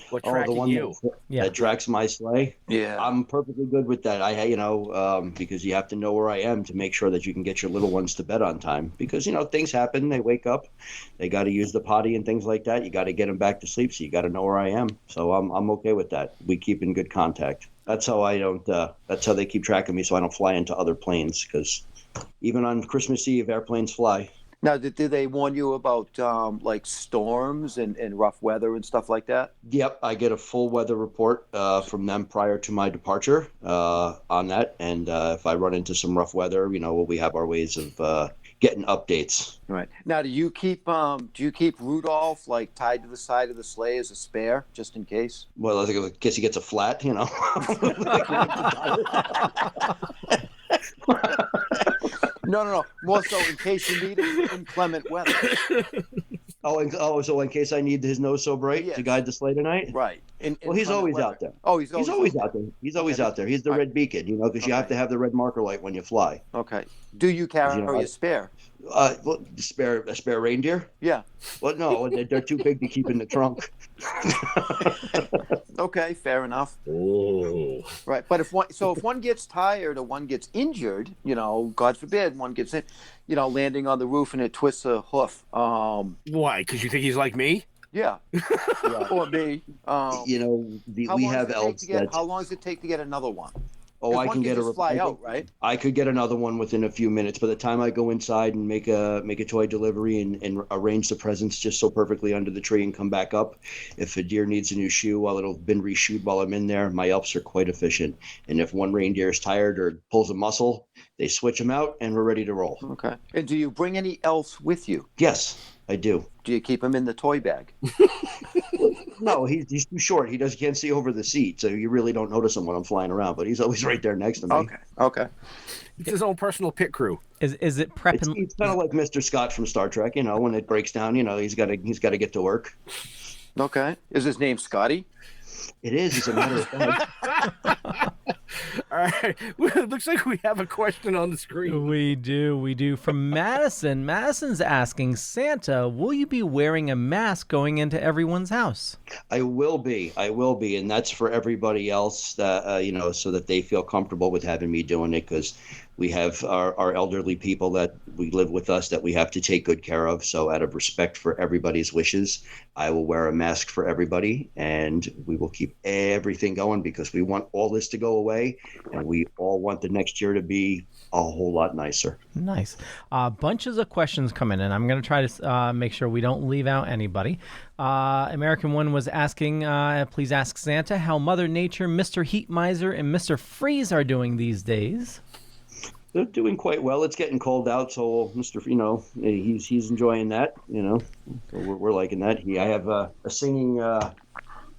What Oh, the one that tracks my sleigh. Yeah, I'm perfectly good with that. Because you have to know where I am to make sure that you can get your little ones to bed on time. Because things happen. They wake up, they got to use the potty and things like that. You got to get them back to sleep, so you got to know where I am. So I'm okay with that. We keep in good contact. That's how I don't. That's how they keep track of me, so I don't fly into other planes. Because even on Christmas Eve, airplanes fly. Now, did they warn you about like storms and rough weather and stuff like that? Yep, I get a full weather report from them prior to my departure on that. And if I run into some rough weather, we have our ways of getting updates. Right. Now, do you keep Rudolph like tied to the side of the sleigh as a spare, just in case? Well, I guess he gets a flat, No. More so in case you need it in inclement weather. So in case I need his nose so bright to guide the sleigh tonight? Right. Well, he's always out there. Oh, he's always out there. He's always out there. He's the red beacon, because you have to have the red marker light when you fly. Okay. Do you carry a spare? A spare reindeer? Yeah. Well, no, they're too big to keep in the trunk. Okay, fair enough. Oh. Right, but if one gets tired or one gets injured, God forbid, one gets in, landing on the roof and it twists a hoof. Why? Because you think he's like me? Yeah. Or me. We have elves how long does it take to get another one? Oh, I can get a fly out, right? I could get another one within a few minutes. By the time I go inside and make a toy delivery and arrange the presents just so perfectly under the tree and come back up, if a deer needs a new shoe while it'll been reshoed while I'm in there, my elves are quite efficient. And if one reindeer is tired or pulls a muscle, they switch them out and we're ready to roll. Okay. And do you bring any elves with you? Yes, I do. Do you keep them in the toy bag? No, he's too short. He can't see over the seat, so you really don't notice him when I'm flying around. But he's always right there next to me. Okay. It's his own personal pit crew. Is it prepping? It's kind of like Mr. Scott from Star Trek. When it breaks down, he's got to get to work. Okay. Is his name Scotty? It is, as a matter of fact. All right. Well, it looks like we have a question on the screen. We do. From Madison. Madison's asking, Santa, will you be wearing a mask going into everyone's house? I will be, and that's for everybody else that so that they feel comfortable with having me doing it, because we have our elderly people that we live with us that we have to take good care of. So out of respect for everybody's wishes, I will wear a mask for everybody, and we will keep everything going because we want all this to go away, and we all want the next year to be a whole lot nicer. Nice. Bunches of questions coming in. I'm going to try to make sure we don't leave out anybody. American One was asking, please ask Santa how Mother Nature, Mr. Heat Miser, and Mr. Freeze are doing these days. They're doing quite well. It's getting cold out, so Mr. He's enjoying that. So we're liking that. I have a singing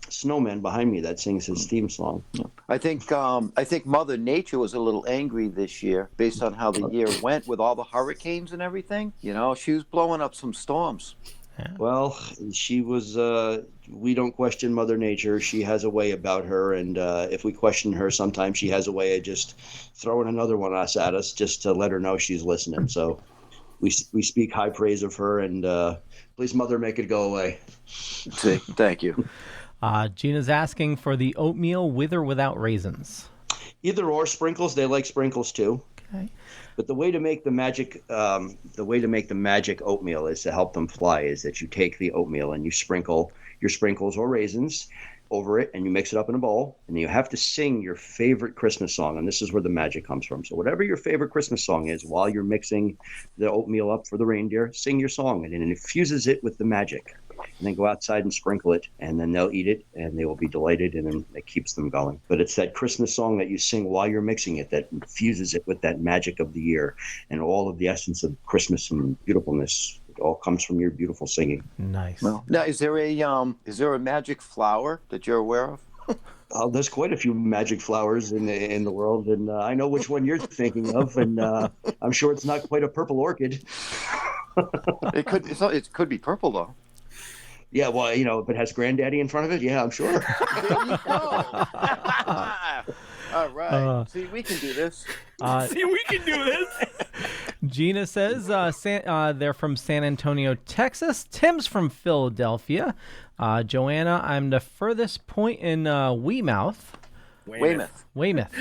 snowman behind me that sings his theme song. I think Mother Nature was a little angry this year based on how the year went with all the hurricanes and everything. She was blowing up some storms. Yeah. Well, she was. We don't question Mother Nature. She has a way about her, and if we question her, sometimes she has a way of just throwing another one at us just to let her know she's listening. So we speak high praise of her, and please, Mother, make it go away. Thank you. Gina's asking for the oatmeal with or without raisins. Either or. Sprinkles. They like sprinkles too. Okay. But the way to make the magic oatmeal is to help them fly. Is that you take the oatmeal and you sprinkle your sprinkles or raisins over it, and you mix it up in a bowl, and you have to sing your favorite Christmas song, and this is where the magic comes from. So whatever your favorite Christmas song is, while you're mixing the oatmeal up for the reindeer, sing your song, and it infuses it with the magic. And then go outside and sprinkle it, and then they'll eat it, and they will be delighted, and then it keeps them going. But it's that Christmas song that you sing while you're mixing it that infuses it with that magic of the year and all of the essence of Christmas and beautifulness. It all comes from your beautiful singing. Nice. Well, now, is there a magic flower that you're aware of? There's quite a few magic flowers in the world, and I know which one you're thinking of, and I'm sure it's not quite a purple orchid. It could be purple though. Yeah, well, if it has Granddaddy in front of it, yeah, I'm sure. There you go. All right. See, we can do this. Gina says they're from San Antonio, Texas. Tim's from Philadelphia. Joanna, I'm the furthest point in Weymouth. Weymouth. Weymouth.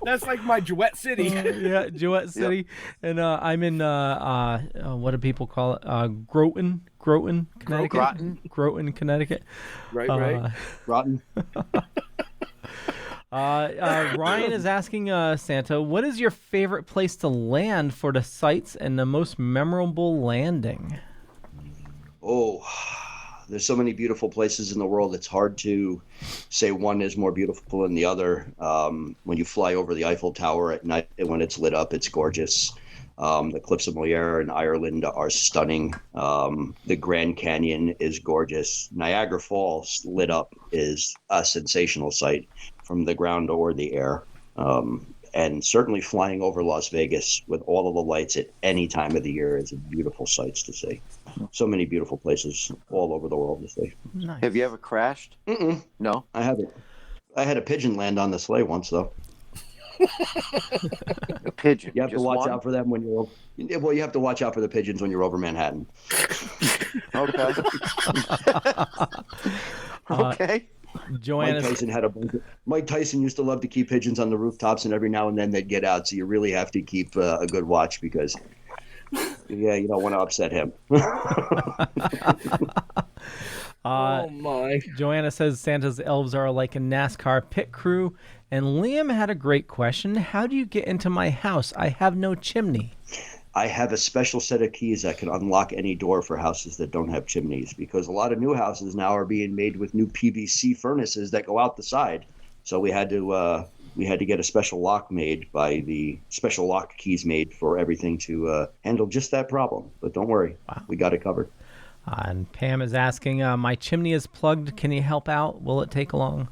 That's like my Jewett City. Yeah, Jewett City. And I'm in, what do people call it? Groton, Connecticut. Groton, Connecticut. Right. Groton. Ryan is asking Santa, what is your favorite place to land for the sights and the most memorable landing? Oh, there's so many beautiful places in the world. It's hard to say one is more beautiful than the other. When you fly over the Eiffel Tower at night, when it's lit up, it's gorgeous. The Cliffs of Moher in Ireland are stunning. The Grand Canyon is gorgeous. Niagara Falls lit up is a sensational sight from the ground or the air. And certainly flying over Las Vegas with all of the lights at any time of the year is a beautiful sights to see. So many beautiful places all over the world to see. Nice. Have you ever crashed? Mm-mm. No? I haven't. I had a pigeon land on the sleigh once, though. A pigeon? You have to watch out for them when you're... Well, you have to watch out for the pigeons when you're over Manhattan. Okay. Okay. Joanna. Mike Tyson used to love to keep pigeons on the rooftops, and every now and then they'd get out. So you really have to keep a good watch because, you don't want to upset him. Oh my! Joanna says Santa's elves are like a NASCAR pit crew, and Liam had a great question. How do you get into my house? I have no chimney. I have a special set of keys that can unlock any door for houses that don't have chimneys, because a lot of new houses now are being made with new PVC furnaces that go out the side. So we had to get a special lock made by the special lock keys made for everything to handle just that problem. But don't worry, we got it covered. And Pam is asking, my chimney is plugged. Can you help out? Will it take long?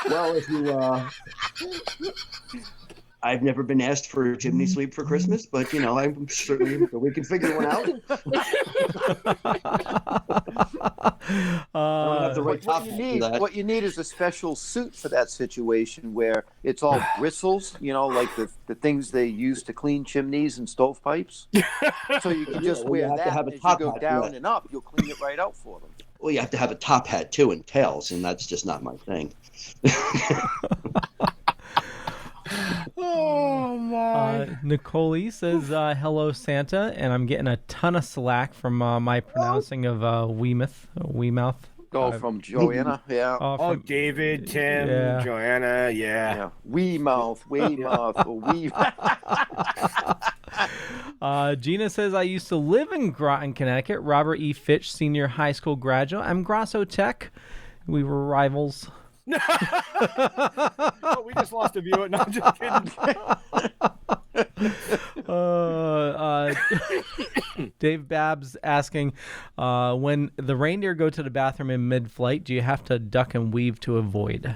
Well, if you, I've never been asked for a chimney sweep for Christmas, but I'm certainly we can figure one out. I don't have the right top for that. What you need is a special suit for that situation where it's all bristles, like the things they use to clean chimneys and stovepipes. So you can just wear that, and as you go down and up, you'll clean it right out for them. Well, you have to have a top hat too and tails, and that's just not my thing. Oh my! Nicole says, hello Santa, and I'm getting a ton of slack from my pronouncing of Weymouth. Oh, from Joanna, yeah. From David, Tim, yeah. Joanna, yeah. Weymouth. Gina says, I used to live in Groton, Connecticut. Robert E. Fitch, senior high school graduate. I'm Grosso Tech. We were rivals. Oh, we just lost a viewer. No, I'm just kidding. Dave Babs asking, when the reindeer go to the bathroom in mid-flight, do you have to duck and weave to avoid?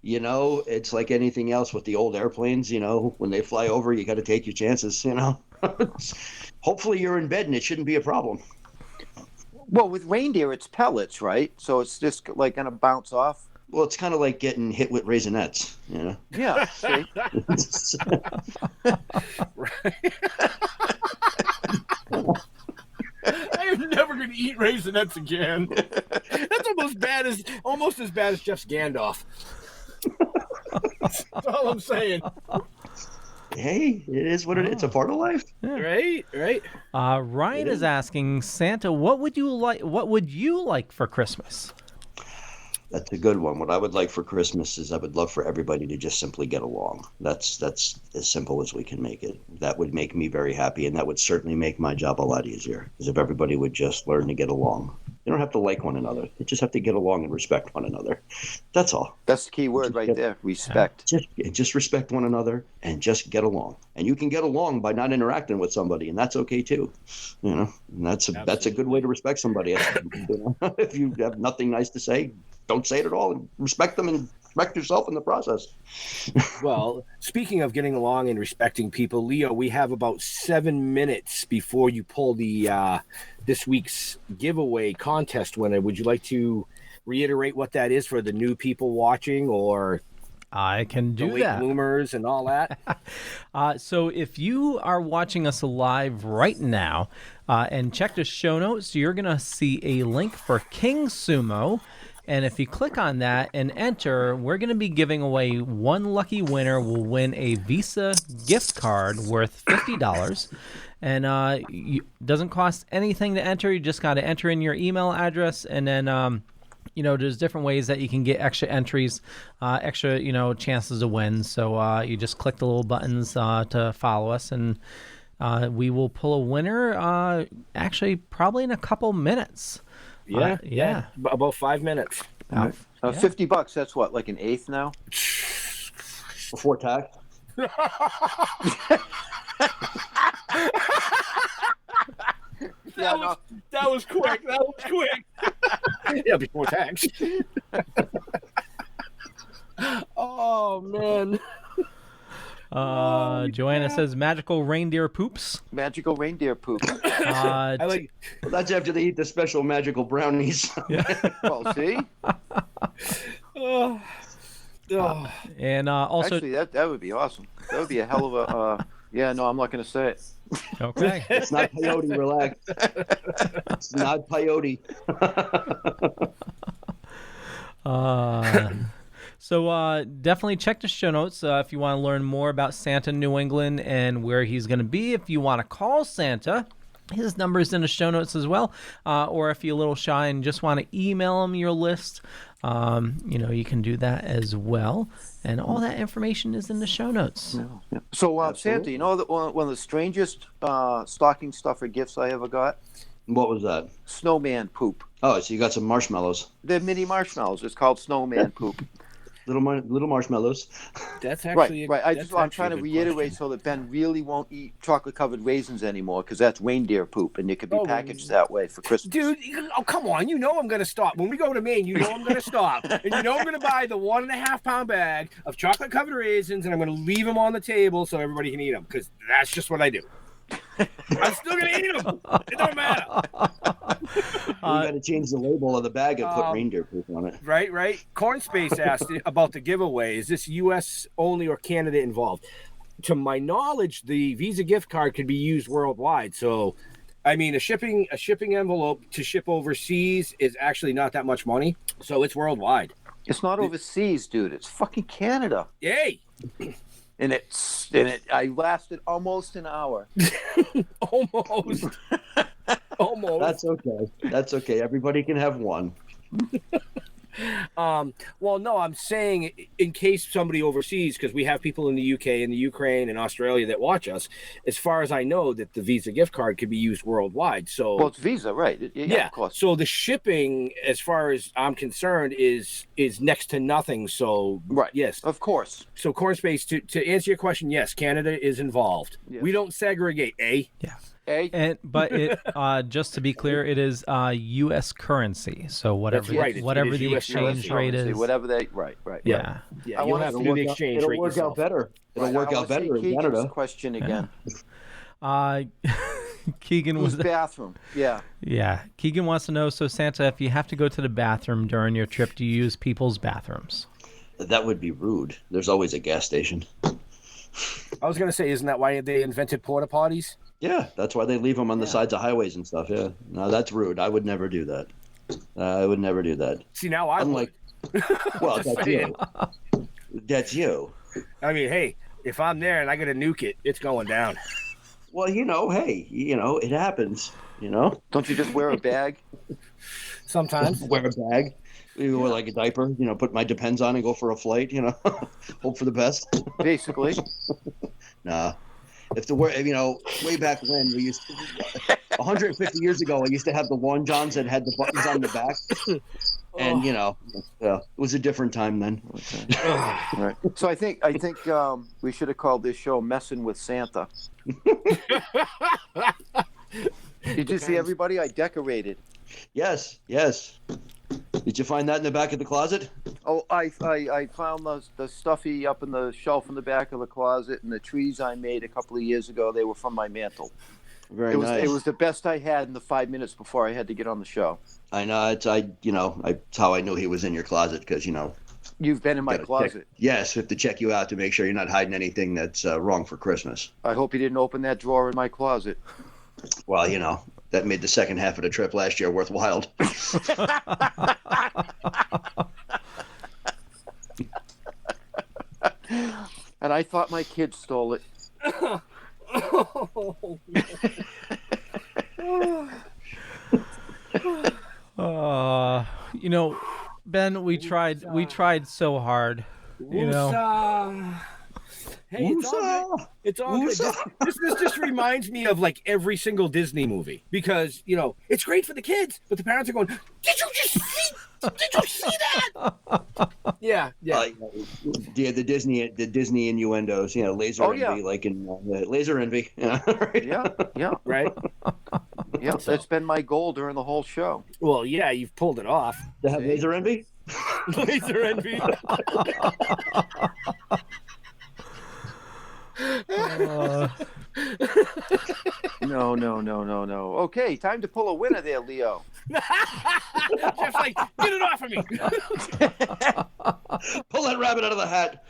It's like anything else with the old airplanes. When they fly over, you got to take your chances. Hopefully you're in bed and it shouldn't be a problem. Well, with reindeer, it's pellets, right? So it's just like going to bounce off. Well, it's kind of like getting hit with Raisinets, Yeah, see? I am never going to eat Raisinets again. That's almost as bad as Jeff's Gandalf. That's all I'm saying. Hey, it is what it is. It's a part of life. Yeah. Right. Ryan is asking Santa, what would you like for Christmas? That's a good one. What I would like for Christmas is I would love for everybody to just simply get along. That's as simple as we can make it. That would make me very happy, and that would certainly make my job a lot easier. Because if everybody would just learn to get along. They don't have to like one another. They just have to get along and respect one another. That's all. That's the key word right there, respect. Just respect one another and just get along. And you can get along by not interacting with somebody, and that's okay too. And that's a good way to respect somebody. If you have nothing nice to say, don't say it at all, and respect them and respect yourself in the process. Well, speaking of getting along and respecting people, Leo, we have about 7 minutes before you pull the this week's giveaway contest winner. Would you like to reiterate what that is for the new people watching, or I can do the late that. bloomers and all that? So if you are watching us live right now and check the show notes, you're going to see a link for King Sumo. And if you click on that and enter, we're going to be giving away one lucky winner will win a Visa gift card worth $50. And it doesn't cost anything to enter. You just got to enter in your email address, and then there's different ways that you can get extra entries, extra, chances to win. So you just click the little buttons to follow us, and we will pull a winner actually probably in a couple minutes. Yeah. About 5 minutes. $50, that's what, like an eighth now? Before tax. That was quick. Yeah, before tax. Oh, man. Joanna says magical reindeer poops. Magical reindeer poop. Well, that's after they eat the special magical brownies. Well, see? And also... Actually, that would be awesome. That would be a hell of a... Yeah, no, I'm not going to say it. Okay. It's not peyote, relax. It's not peyote. So definitely check the show notes if you want to learn more about Santa New England and where he's going to be. If you want to call Santa, his number is in the show notes as well. Or if you're a little shy and just want to email him your list, you can do that as well. And all that information is in the show notes. Yeah. So, Santa, you know that one of the strangest stocking stuffer gifts I ever got? What was that? Snowman poop. Oh, so you got some marshmallows. They're mini marshmallows. It's called snowman poop. Little marshmallows. That's actually right. I'm trying to reiterate so that Ben really won't eat chocolate-covered raisins anymore, because that's reindeer poop, and it could be packaged that way for Christmas. Dude, come on. You know I'm going to stop. When we go to Maine, you know I'm going to stop. And you know I'm going to buy the 1.5-pound bag of chocolate-covered raisins, and I'm going to leave them on the table so everybody can eat them, because that's just what I do. I'm still going to eat them. It don't matter. You got to change the label of the bag and put reindeer poop on it. Right. Corn Space asked about the giveaway. Is this U.S. only or Canada involved? To my knowledge, the Visa gift card could be used worldwide. So, I mean, a shipping envelope to ship overseas is actually not that much money. So it's worldwide. It's not overseas, dude. It's fucking Canada. Yay! And I lasted almost an hour. Almost. That's okay. Everybody can have one. Well, no, I'm saying in case somebody overseas, because we have people in the UK and the Ukraine and Australia that watch us, as far as I know, that the Visa gift card could be used worldwide. So, well, it's Visa, right? Yeah, of course. So the shipping, as far as I'm concerned, is next to nothing. So, right. Yes, of course. So, Corn Space, to answer your question, yes, Canada is involved. Yes. We don't segregate, eh? Yeah. But it just to be clear, it is U.S. currency. So whatever the exchange rate is, whatever they right. Yeah. You'll have to do the exchange rate. It'll work out better. It'll work out better in Canada. Question again. Keegan was bathroom. Yeah. Keegan wants to know. So Santa, if you have to go to the bathroom during your trip, do you use people's bathrooms? That would be rude. There's always a gas station. I was going to say, isn't that why they invented porta potties? Yeah, that's why they leave them on the sides of highways and stuff. Yeah, no, that's rude. I would never do that. I would never do that. See, now I would. Well, that's you. That's you. I mean, hey, if I'm there and I got to nuke it, it's going down. Well, hey, it happens. Don't you just wear a bag? Sometimes. Wear a bag. You wear like a diaper. Put my Depends on and go for a flight. Hope for the best. Basically. Nah. If way back when we used to, 150 years ago, I used to have the Long Johns that had the buttons on the back, and it was a different time then. Right. So I think we should have called this show "Messing with Santa." Did you see everybody I decorated? Yes. Did you find that in the back of the closet? Oh, I found the stuffy up in the shelf in the back of the closet, and the trees I made a couple of years ago, they were from my mantle. Very nice. nice. It was the best I had in the 5 minutes before I had to get on the show. I know. It's how I knew he was in your closet because You've been in my closet. Yes, we have to check you out to make sure you're not hiding anything that's wrong for Christmas. I hope you didn't open that drawer in my closet. Well, that made the second half of the trip last year worthwhile. And I thought my kids stole it. Ben, we tried so hard. Hey, it's all good. It's all good. This just reminds me of like every single Disney movie because it's great for the kids, but the parents are going, "Did you see that?" Yeah. The Disney innuendos, laser envy, like in laser envy. Yeah. Right. Yeah, that's been my goal during the whole show. Well, yeah, you've pulled it off. To have laser envy. Laser envy. No. Okay, time to pull a winner there, Leo. Jeff's like, get it off of me. Pull that rabbit out of the hat.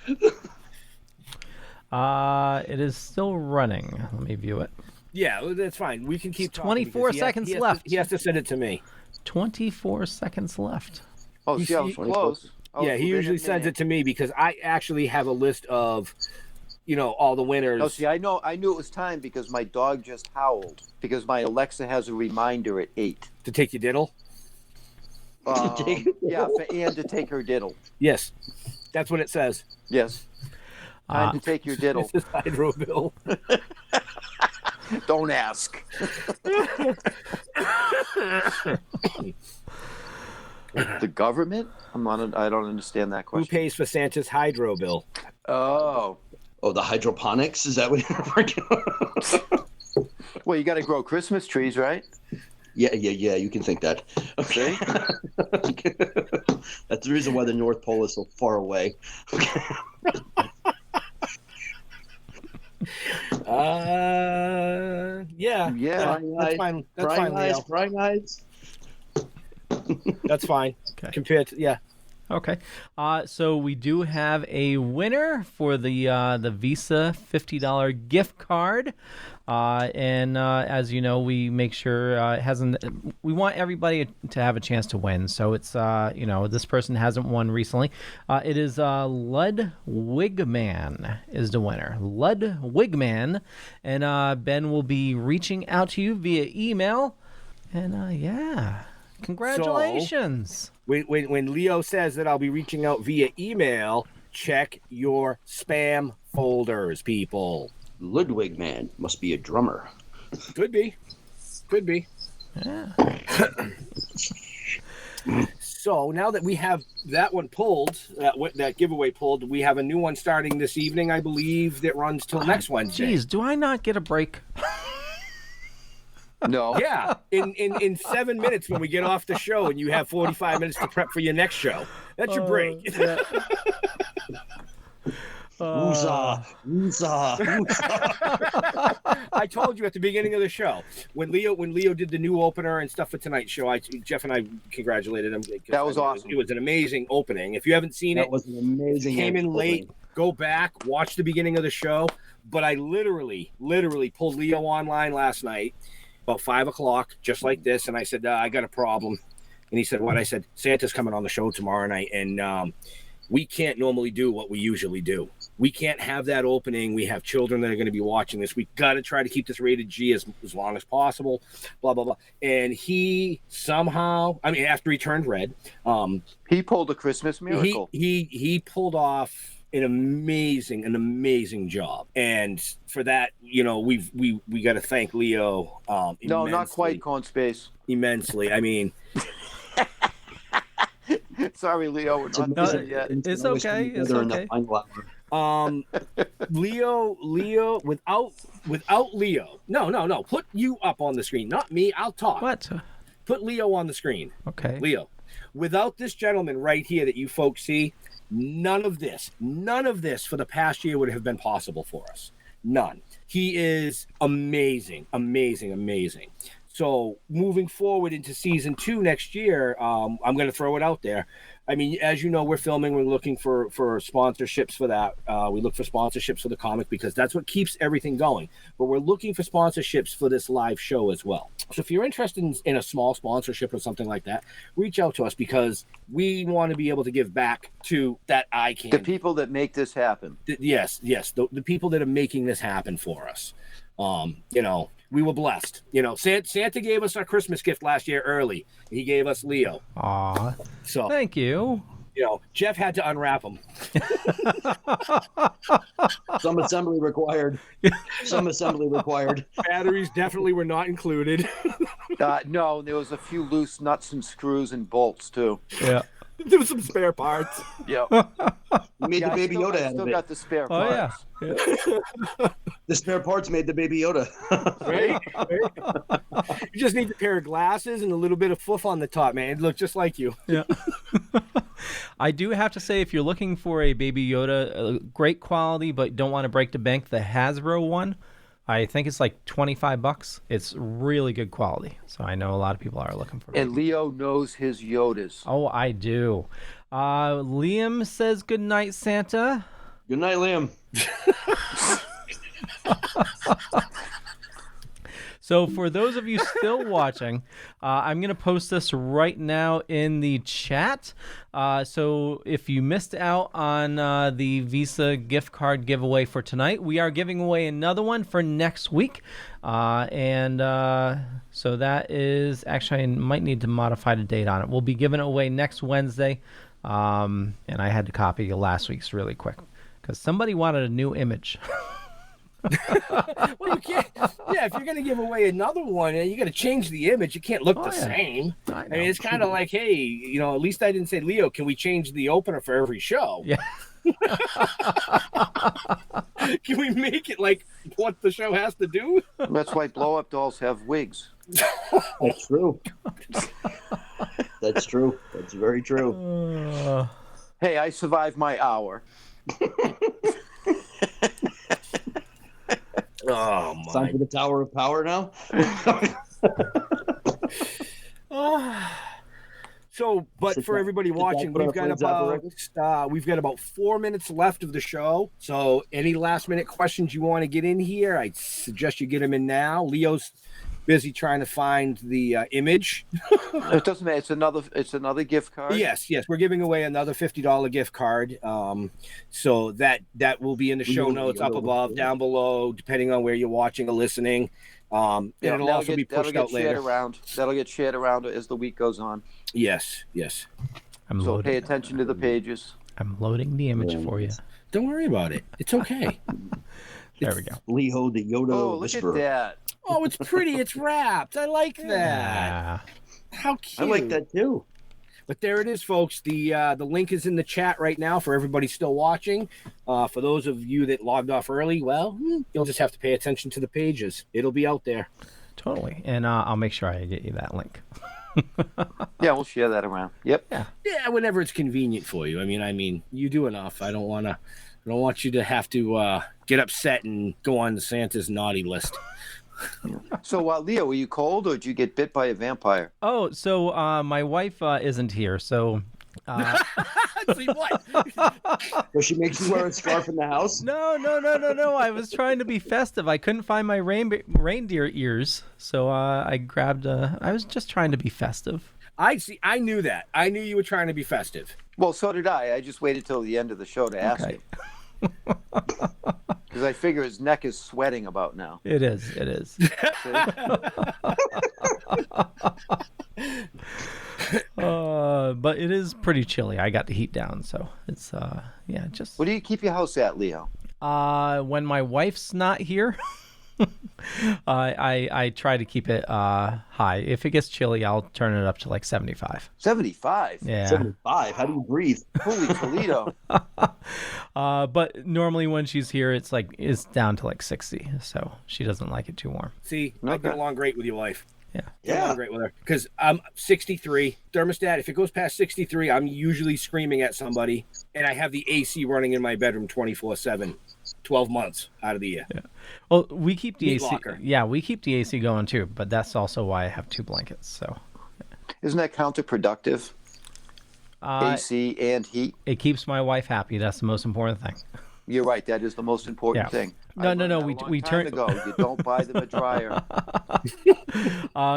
It is still running. Let me view it. Yeah, that's fine. We can keep 24 seconds left. He has to send it to me. 24 seconds left. Oh, see, I was close. Yeah, he usually sends it to me because I actually have a list of, all the winners. No, see, I knew it was time because my dog just howled because my Alexa has a reminder at 8. To take your diddle? Yeah, for Ann to take her diddle. Yes, that's what it says. Yes. Time to take your diddle. This is hydro bill. Don't ask. The government? I don't understand that question. Who pays for Santa's hydro bill? Oh, the hydroponics? Is that what you're referring to? Well, you got to grow Christmas trees, right? Yeah. You can think that. Okay. That's the reason why the North Pole is so far away. Yeah. That's fine. That's fine, Leo. Crying eyes. That's fine. Okay. Compared to Okay. So we do have a winner for the Visa $50 gift card. And as you know, we make sure we want everybody to have a chance to win. So it's this person hasn't won recently. It is Ludwigman is the winner. Ludwigman, and Ben will be reaching out to you via email. And congratulations. So, when Leo says that I'll be reaching out via email, check your spam folders, people. Ludwigman must be a drummer. Could be. Yeah. So now that we have that one pulled, that giveaway pulled, we have a new one starting this evening, I believe, that runs till next Wednesday. Geez, do I not get a break? No. Yeah, in 7 minutes when we get off the show and you have 45 minutes to prep for your next show. That's your break. Yeah. Woozah. I told you at the beginning of the show when Leo did the new opener and stuff for tonight's show. Jeff and I congratulated him. That was awesome. It was an amazing opening. If you haven't seen that was an amazing. Came in late. Go back, watch the beginning of the show. But I literally pulled Leo online last night about 5 o'clock, just like this, and I said I got a problem, and he said what? I said Santa's coming on the show tomorrow night, and we can't normally do what we usually do. We can't have that opening. We have children that are going to be watching this. We got to try to keep this rated G as long as possible, blah, blah, blah. And he somehow, after he turned red. He pulled a Christmas miracle. He pulled off an amazing job. And for that, we got to thank Leo. No, not quite, Corn Space. Immensely. Sorry, Leo. We're not there yet. It's okay. It's okay. Leo, without Leo. No. Put you up on the screen, not me. I'll talk. What? Put Leo on the screen. Okay. Leo. Without this gentleman right here that you folks see, none of this for the past year would have been possible for us. None. He is amazing. So moving forward into season 2 next year, I'm going to throw it out there. I mean, as you know, we're filming. We're looking for sponsorships for that. We look for sponsorships for the comic because that's what keeps everything going. But we're looking for sponsorships for this live show as well. So if you're interested in a small sponsorship or something like that, reach out to us because we want to be able to give back to that eye candy. The people that make this happen. Yes. The people that are making this happen for us. We were blessed. Santa gave us our Christmas gift last year early. He gave us Leo. Aw. So thank you. Jeff had to unwrap them. Some assembly required. Batteries definitely were not included. No, there was a few loose nuts and screws and bolts too. Yeah. There was some spare parts. Yeah. You made the Baby Yoda out of it. Still got the spare parts. Yeah. The spare parts made the Baby Yoda. Right? You just need a pair of glasses and a little bit of fluff on the top, man. It looked just like you. Yeah. I do have to say, if you're looking for a Baby Yoda, great quality, but don't want to break the bank, the Hasbro one, I think it's like $25. It's really good quality. So I know a lot of people are looking for it. And Leo knows his Yodas. Oh, I do. Liam says good night, Santa. Good night, Liam. So for those of you still watching, I'm going to post this right now in the chat. So if you missed out on the Visa gift card giveaway for tonight, we are giving away another one for next week. So that is, actually, I might need to modify the date on it. We'll be giving it away next Wednesday. And I had to copy last week's really quick because somebody wanted a new image. Well, you can't. Yeah, if you're going to give away another one, you got to change the image. You can't look the same. I mean, it's kind of like, hey, at least I didn't say, Leo, can we change the opener for every show? Yeah. Can we make it like what the show has to do? That's why blow-up dolls have wigs. That's true. That's true. That's very true. Hey, I survived my hour. Oh, my. Time for the Tower of Power now. But for everybody watching, we've got about 4 minutes left of the show. So any last minute questions you want to get in here, I suggest you get them in now. Leo's busy trying to find the image. It doesn't matter. It's another gift card. Yes. We're giving away another $50 gift card. So that will be in the show notes up above, down below, depending on where you're watching or listening. And it'll also be pushed out later. That'll get shared around as the week goes on. Yes. So pay attention to the pages. I'm loading the image for you. Don't worry about it. It's okay. There we go. Leo the Yoda Whisperer. Look at that. Oh, it's pretty. It's wrapped. I like that. Yeah. How cute. I like that too. But there it is, folks. The link is in the chat right now for everybody still watching. For those of you that logged off early, well, you'll just have to pay attention to the pages. It'll be out there. Totally. And I'll make sure I get you that link. Yeah, we'll share that around. Yep. Yeah, whenever it's convenient for you. I mean, you do enough. I don't want you to have to get upset and go on Santa's naughty list. So, Leo, were you cold or did you get bit by a vampire? Oh, so my wife isn't here, so... See what? Does she make you wear a scarf in the house? No. I was trying to be festive. I couldn't find my reindeer ears, so I grabbed... I was just trying to be festive. I see. I knew that. I knew you were trying to be festive. Well, so did I. I just waited till the end of the show to ask him. Because I figure his neck is sweating about now. It is. But it is pretty chilly. I got the heat down, so it's just. What do you keep your house at, Leo? When my wife's not here, I try to keep it high. If it gets chilly, I'll turn it up to like 75. 75? Yeah. 75? How do you breathe? Holy Toledo. But normally when she's here, it's down to like 60, so she doesn't like it too warm. See, I get along great with your wife. Yeah. I'm great with her because I'm 63 thermostat. If it goes past 63, I'm usually screaming at somebody, and I have the AC running in my bedroom 24/7. 12 months out of the year. Yeah. Well, we keep the Meat AC. locker. Yeah, we keep the AC going too, but that's also why I have 2 blankets. So, isn't that counterproductive? AC and heat. It keeps my wife happy. That's the most important thing. You're right. That is the most important thing. No. We turn ago. You don't buy them a dryer.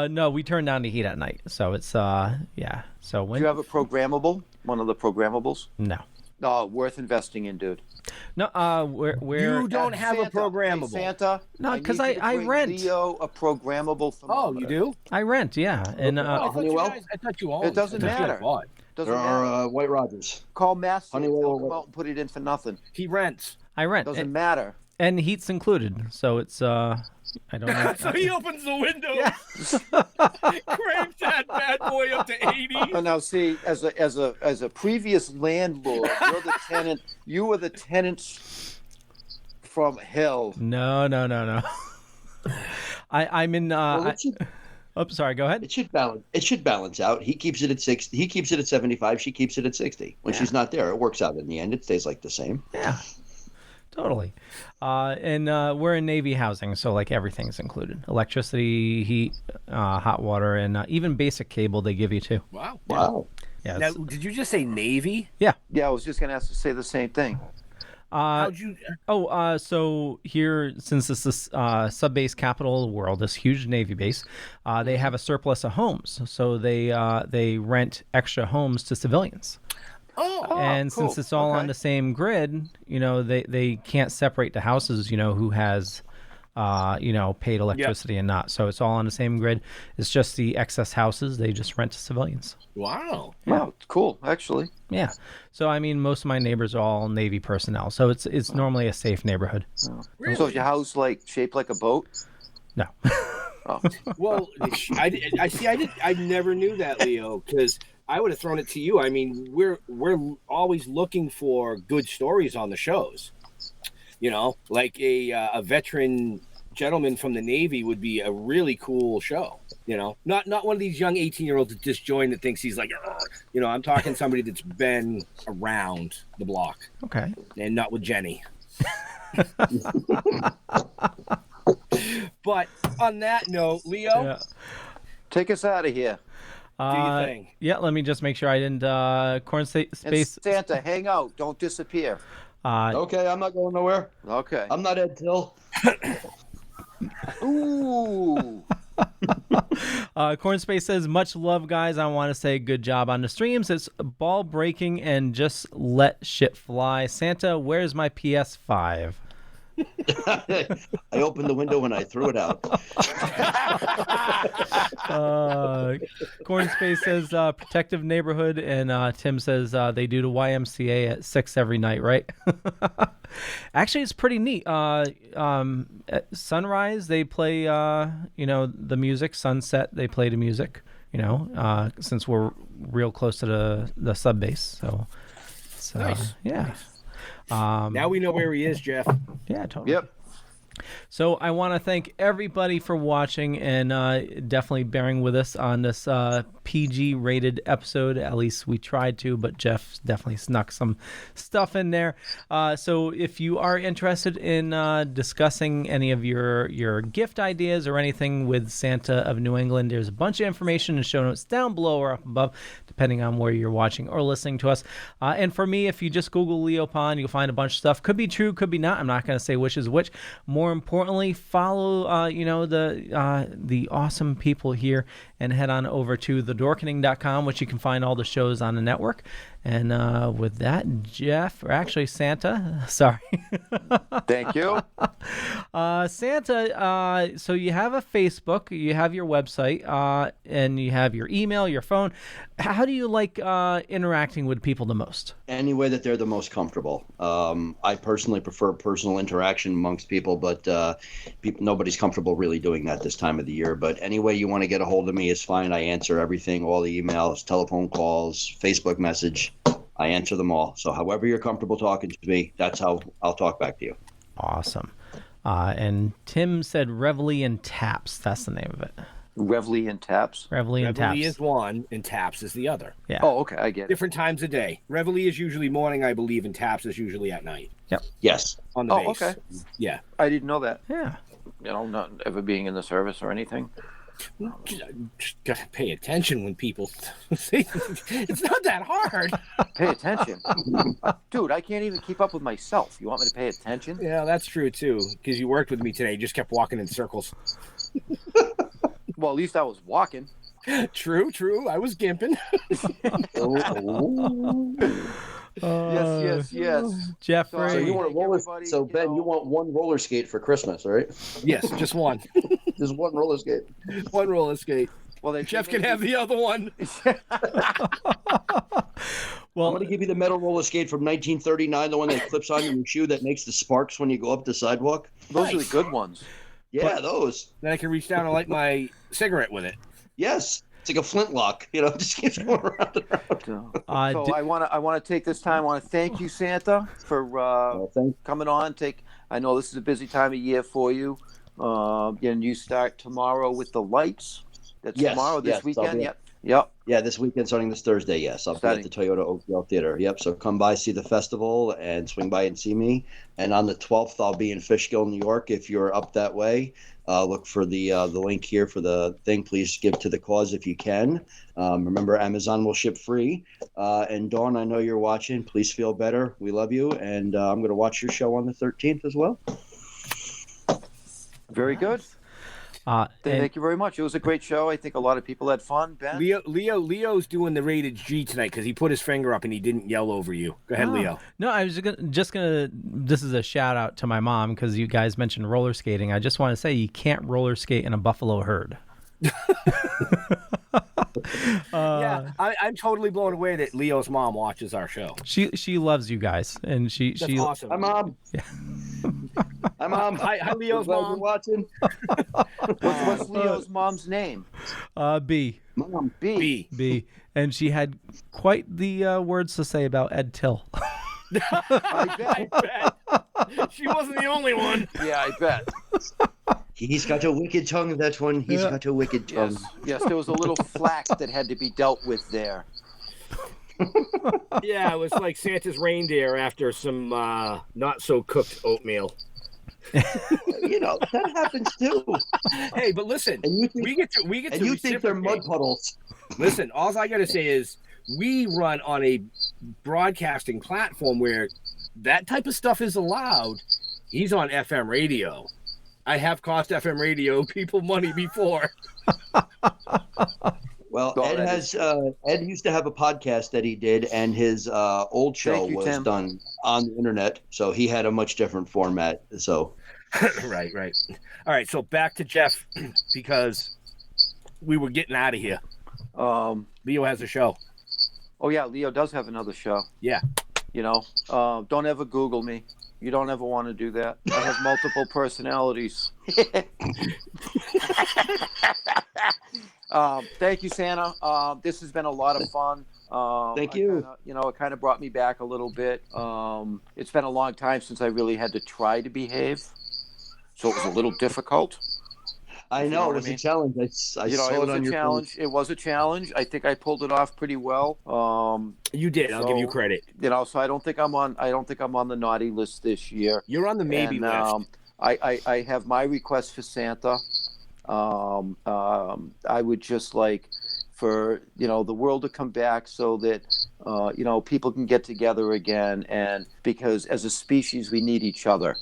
No, we turn down the heat at night. So it's yeah. So when do you have a programmable? One of the programmables? No. No, worth investing in, dude. No, where you don't have Santa, a programmable. Hey, Santa. No, because I rent. Leo a programmable thermometer. Oh, you do? I rent, yeah. And I thought you owned. It doesn't matter. There are White Rogers. Call Master. Honeywell. They'll come out and put it in for nothing. He rents. I rent. Doesn't matter. And heat's included, so it's I don't know. So he opens the window, cranks that bad boy up to 80. Oh, now see, as a previous landlord, you're the tenant. You were the tenants from hell. No. I'm in. I'm sorry. Go ahead. It should balance. It should balance out. He keeps it at 60. He keeps it at 75. She keeps it at 60. When she's not there, it works out in the end. It stays like the same. Yeah. Totally. And we're in Navy housing, so like everything's included. Electricity, heat, hot water, and even basic cable they give you too. Wow. Wow. Yeah. Now, did you just say Navy? Yeah. Yeah, I was just going to say the same thing. How'd you... So here, since this is sub-base capital of the world, this huge Navy base, they have a surplus of homes. So they rent extra homes to civilians. And cool. since it's all on the same grid, they can't separate the houses, who has, paid electricity and not. So it's all on the same grid. It's just the excess houses. They just rent to civilians. Wow. Yeah. Wow, cool, actually. Yeah. So, I mean, most of my neighbors are all Navy personnel. So it's normally a safe neighborhood. Really? So is your house shaped like a boat? No. Oh. Well, I never knew that, Leo, because I would have thrown it to you. I mean, we're always looking for good stories on the shows. Like a veteran gentleman from the Navy would be a really cool show. Not one of these young 18-year-olds that just joined that thinks he's like, I'm talking somebody that's been around the block. Okay. And not with Jenny. But on that note, Leo, take us out of here. Do your thing. Yeah, let me just make sure I didn't corn space. And Santa, hang out. Don't disappear. Okay, I'm not going nowhere. Okay. I'm not Ed Till. Ooh. Corn Space says, much love, guys. I want to say good job on the streams. It's ball breaking and just let shit fly. Santa, where's my PS5? I opened the window and I threw it out. Corn Space says protective neighborhood, and Tim says they do the YMCA at 6 every night, right? Actually, it's pretty neat. At sunrise, they play the music. Sunset, they play the music. Since we're real close to the sub base, so nice. Yeah. Nice. Now we know where he is, Jeff. Yeah, totally. Yep. So I want to thank everybody for watching and definitely bearing with us on this PG-rated episode. At least we tried to, but Jeff definitely snuck some stuff in there. So if you are interested in discussing any of your gift ideas or anything with Santa of New England, there's a bunch of information in show notes down below or up above, depending on where you're watching or listening to us. And for me, if you just Google Leo Pond, you'll find a bunch of stuff. Could be true, could be not. I'm not going to say which is which. More importantly, follow the awesome people here and head on over to thedorkening.com, which you can find all the shows on the network. And with that, Jeff, or actually Santa, sorry. Thank you. Santa, so you have a Facebook, you have your website, and you have your email, your phone. How do you like interacting with people the most? Any way that they're the most comfortable. I personally prefer personal interaction amongst people, but nobody's comfortable really doing that this time of the year. But any way you want to get a hold of me is fine. I answer everything, all the emails, telephone calls, Facebook message. I answer them all. So however you're comfortable talking to me, that's how I'll talk back to you. Awesome. And Tim said Reveille and Taps. That's the name of it. Reveille and Taps. Reveille and Reveille Taps. is one, and Taps is the other. Yeah. Oh, okay, I get it. Different times a day. Reveille is usually morning, I believe, and Taps is usually at night. Yep. Yes. On the base. Okay. Yeah. I didn't know that. Yeah. You know, not ever being in the service or anything. Just gotta pay attention when people say it's not that hard. Pay attention. Dude, I can't even keep up with myself. You want me to pay attention? Yeah, that's true too. Because you worked with me today, you just kept walking in circles. Well, at least I was walking. True. I was gimping. Yes. Jeffrey. So you want a roller? So Ben, you want one roller skate for Christmas, right? Yes, just one. Just one roller skate. One roller skate. Well, then Jeff can have the other one. Well, I'm going to give you the metal roller skate from 1939, the one that clips on your shoe that makes the sparks when you go up the sidewalk. Those are the good ones. Yeah, those. Then I can reach down and light my cigarette with it. Yes. It's like a flintlock, you know, just keeps going around and around. So I want to take this time. I want to thank you, Santa, for coming on. I know this is a busy time of year for you. And you start tomorrow with the lights. That's tomorrow, this weekend. Yep. Yeah, this weekend starting this Thursday. Yes, I'll be at the Toyota Oakdale Theatre. Yep. So come by, see the festival, and swing by and see me. And on the 12th, I'll be in Fishkill, New York. If you're up that way, look for the link here for the thing. Please give to the cause if you can. Remember, Amazon will ship free. And Dawn, I know you're watching. Please feel better. We love you, and I'm going to watch your show on the 13th as well. Very good. Thank you very much. It was a great show. I think a lot of people had fun. Ben? Leo's doing the rated G tonight because he put his finger up and he didn't yell over you. Go ahead, Leo. No, I was just gonna. This is a shout out to my mom because you guys mentioned roller skating. I just want to say you can't roller skate in a buffalo herd. Yeah, I'm totally blown away that Leo's mom watches our show. She loves you guys, and she's awesome. Hi, Mom. Yeah. Hi, Mom. Hi, Leo's mom. Watching. What's Leo's mom's name? B. Mom. B. And she had quite the words to say about Ed Till. I bet. She wasn't the only one. Yeah, I bet. He's got a wicked tongue, that one. He's got a wicked tongue. Yes, there was a little flack that had to be dealt with there. Yeah, it was like Santa's reindeer after some not so cooked oatmeal. You know, that happens too. Hey, but listen, we get to and you think they're mud puddles. Listen, all I got to say is we run on a broadcasting platform where that type of stuff is allowed. He's on FM radio. I have cost FM radio people money before. Well, Ed used to have a podcast that he did, and his old show was done on the internet, so he had a much different format. So, right. All right, so back to Jeff because we were getting out of here. Leo has a show. Oh yeah, Leo does have another show. Yeah. You know, don't ever Google me. You don't ever want to do that. I have multiple personalities. Thank you, Santa. This has been a lot of fun. Thank you. It kind of brought me back a little bit. It's been a long time since I really had to try to behave, so it was a little difficult. I know it was a challenge. I saw it on your challenge. It was a challenge. I think I pulled it off pretty well. You did. I'll give you credit. So I don't think I'm on the naughty list this year. You're on the maybe list. I have my request for Santa. I would just like for the world to come back so that people can get together again, and because as a species we need each other.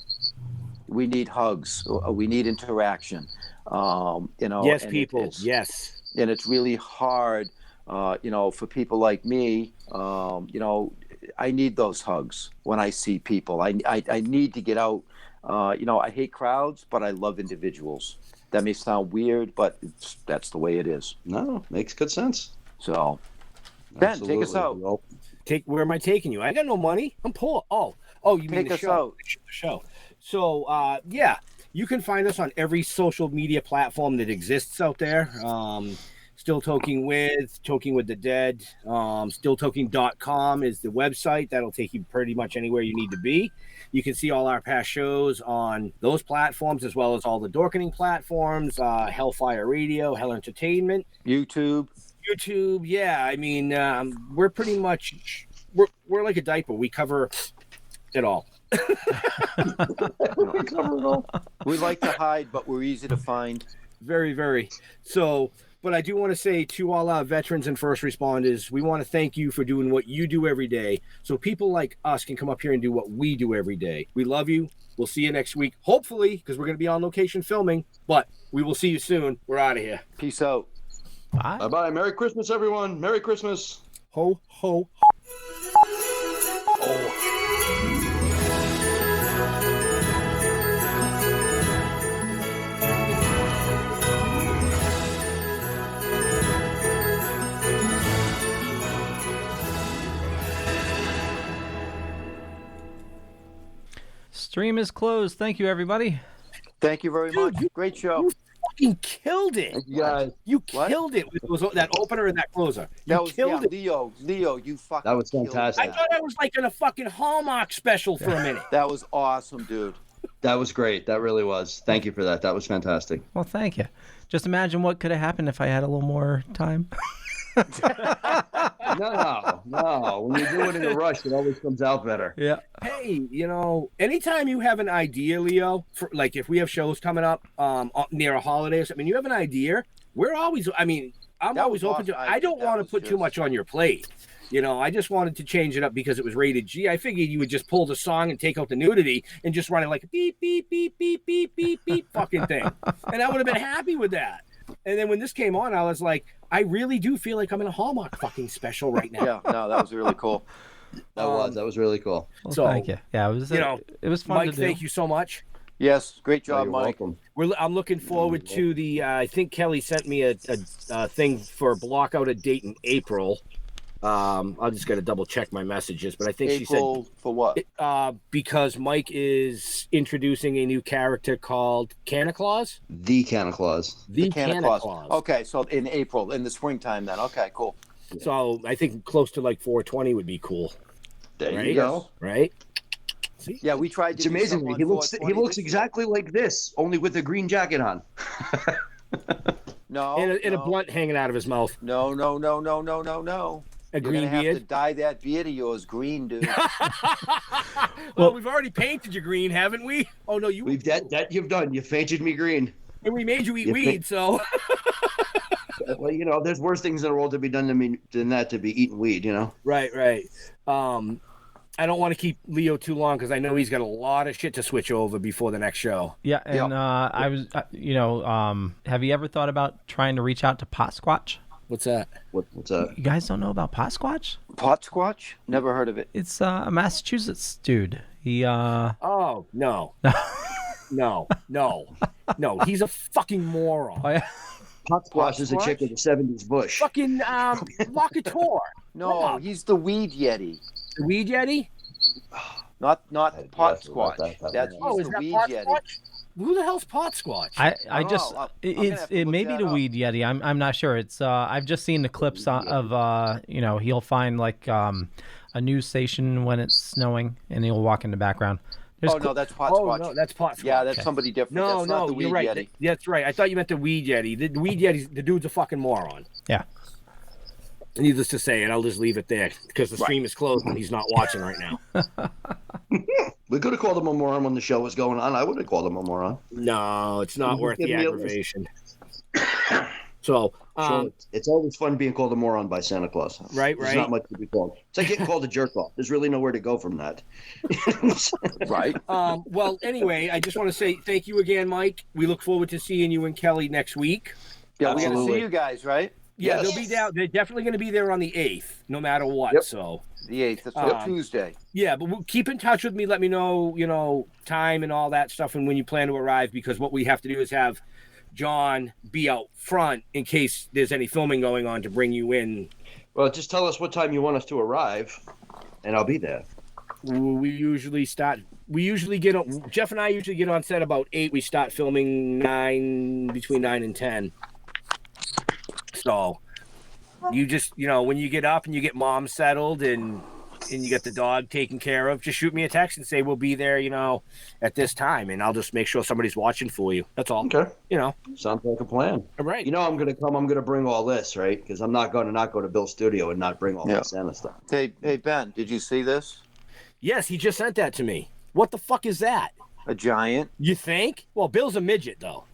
We need hugs. We need interaction. Yes, people. Yes. And it's really hard, for people like me. I need those hugs when I see people. I need to get out. I hate crowds, but I love individuals. That may sound weird, but that's the way it is. No, makes good sense. So, Ben, take us out. Well, where am I taking you? I got no money. I'm poor. Oh, you mean the show? Out. The show. So, you can find us on every social media platform that exists out there. Still Toking with the Dead. Stilltoking.com is the website. That'll take you pretty much anywhere you need to be. You can see all our past shows on those platforms, as well as all the Dorkening platforms, Hellfire Radio, Hell Entertainment, YouTube. Yeah, I mean, we're pretty much we're like a diaper. We cover it all. We like to hide, but we're easy to find. Very, very. So, but I do want to say to all our veterans and first responders, we want to thank you for doing what you do every day, so people like us can come up here and do what we do every day. We love you. We'll see you next week, hopefully, because we're going to be on location filming, but we will see you soon. We're out of here. Peace out. Bye. Bye-bye. Merry Christmas, everyone. Merry Christmas. Ho, ho. Stream is closed. Thank you, everybody. Thank you very much. Great show. You fucking killed it. You What? killed it with that opener and that closer. That You was killed it. Leo, you fucking. That was killed it. fantastic. I thought I was like in a fucking Hallmark special for a minute. That was awesome, dude. That was great. That really was. Thank you for that. That was fantastic. Well, thank you. Just imagine what could have happened if I had a little more time. No. When you do it in a rush, it always comes out better. Yeah. Hey, anytime you have an idea, Leo, for, like if we have shows coming up near a holiday or something, you have an idea, I'm always open to it. I don't want to put too much on your plate. I just wanted to change it up because it was rated G. I figured you would just pull the song and take out the nudity and just run it like a beep, beep, beep, beep, beep, beep, beep fucking thing. And I would have been happy with that. And then when this came on, I was like, I really do feel like I'm in a Hallmark fucking special right now. Yeah, no, that was really cool. That was really cool. Well, thank you. Yeah, it was. It was fun Mike, to do. thank you so much. Yes, great job, You're Mike. welcome. I'm looking forward to the. I think Kelly sent me a thing for block out a date in April. I just got to double check my messages, but I think April, she said for what? Because Mike is introducing a new character called Santa Claus. The Santa Claus. The Santa Santa Claus. Okay, so in April, in the springtime, then. Okay, cool. So I think close to like 420 would be cool. There you go. Right. See? Yeah, we tried. It's amazing. He looks exactly like this, only with a green jacket on. No. And a blunt hanging out of his mouth. No. A You're green gonna beard. have to dye that beard of yours green, dude. Well, we've already painted you green, haven't we? Oh no, We've that you've done. You painted me green. And we made you eat weed, so. Well, there's worse things in the world to be done to me than that, to be eating weed. Right. I don't want to keep Leo too long because I know he's got a lot of shit to switch over before the next show. Yeah, and I was, have you ever thought about trying to reach out to Pot Squatch? What's that? What's that? You guys don't know about Pot Squatch? Pot Squatch? Never heard of it. It's a Massachusetts dude. He Oh, no. No. He's a fucking moron. Oh, yeah. Pot Squatch is a chick with a 70s bush. Fucking Locator. No, he's the Weed Yeti. The Weed Yeti? Not Pot Squatch. That's is the that Weed Pot Yeti. Squatch? Who the hell's Pot Squatch? I just it may be the Weed Yeti. I'm not sure. It's I've just seen the clips of he'll find like a news station when it's snowing and he'll walk in the background. No, that's Pot Squatch. No, that's Pot Squatch. Yeah, that's somebody different. No, that's not the Weed you're right. Yeti. That's right. I thought you meant the Weed Yeti. The Weed Yeti, the dude's a fucking moron. Yeah. Needless to say, and I'll just leave it there because the stream is closed and he's not watching right now. We could have called him a moron when the show was going on. I would have called him a moron. No, it's not worth the aggravation. So, it's always fun being called a moron by Santa Claus. Right. There's not much to be called. It's like getting called a jerk off. There's really nowhere to go from that. Right. Well, anyway, I just want to say thank you again, Mike. We look forward to seeing you and Kelly next week. Yeah, we're going to see you guys, right? Yeah, they'll be down. They're definitely going to be there on the 8th, no matter what. Yep. So the 8th. That's Tuesday. Yeah, but we'll keep in touch with me. Let me know, time and all that stuff, and when you plan to arrive. Because what we have to do is have John be out front in case there's any filming going on to bring you in. Well, just tell us what time you want us to arrive, and I'll be there. We usually get on. Jeff and I usually get on set about 8. We start filming between 9 and 10. So you just, when you get up and you get mom settled and and you got the dog taken care of, just shoot me a text and say we'll be there, at this time, and I'll just make sure somebody's watching for you. That's all. Okay. Sounds like a plan. All right. I'm going to come. I'm going to bring all this, right? Because I'm not going to not go to Bill's studio and not bring all that Santa stuff. Hey, Ben, did you see this? Yes, he just sent that to me. What the fuck is that? A giant. You think? Well, Bill's a midget, though.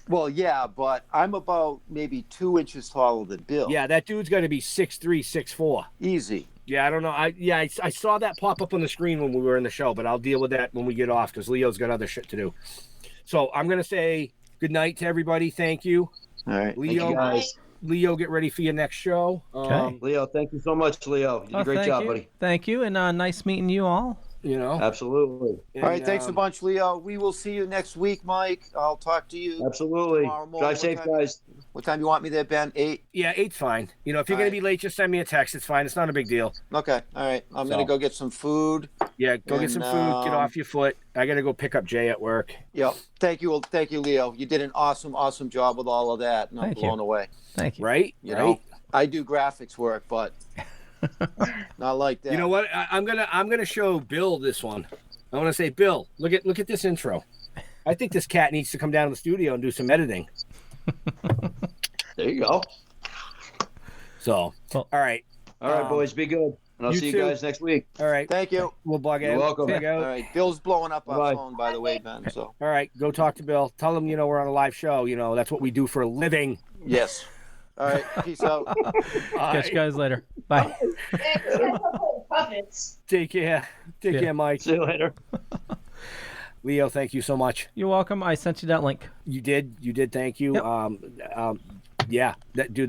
Well, yeah, but I'm about maybe 2 inches taller than Bill. Yeah, that dude's going to be 6'3", 6'4". Easy. Yeah, I don't know. I saw that pop up on the screen when we were in the show, but I'll deal with that when we get off because Leo's got other shit to do. So I'm going to say good night to everybody. Thank you. All right. Leo, thank you guys. Leo, get ready for your next show. Okay. Leo, thank you so much, Leo. You did a great job, buddy. Thank you, and nice meeting you all. Absolutely. All right, thanks a bunch, Leo. We will see you next week, Mike. I'll talk to you. Absolutely. Drive safe, guys. What time you want me there, Ben? 8? Yeah, 8's fine. If you're going to be late, just send me a text. It's fine. It's not a big deal. Okay. All right. I'm going to go get some food. Yeah, go get some food. Get off your foot. I got to go pick up Jay at work. Yep. Thank you, Leo. You did an awesome job with all of that, and I'm blown away. Thank you. Right? You know, I do graphics work, but not like that. You know what? I'm gonna show Bill this one. I want to say, Bill, look at this intro. I think this cat needs to come down to the studio and do some editing. There you go. So, all right. All right, boys, be good. And I'll see you guys next week. All right. Thank you. We'll bug in. You're welcome. All right. Bill's blowing up our phone, by the way, Ben. So. All right. Go talk to Bill. Tell him, we're on a live show. That's what we do for a living. Yes. All right. Peace out. Catch you guys later. Bye. Take care. Take care, Mike. See you later. Leo, thank you so much. You're welcome. I sent you that link. You did. Thank you. Yep. Yeah. That dude.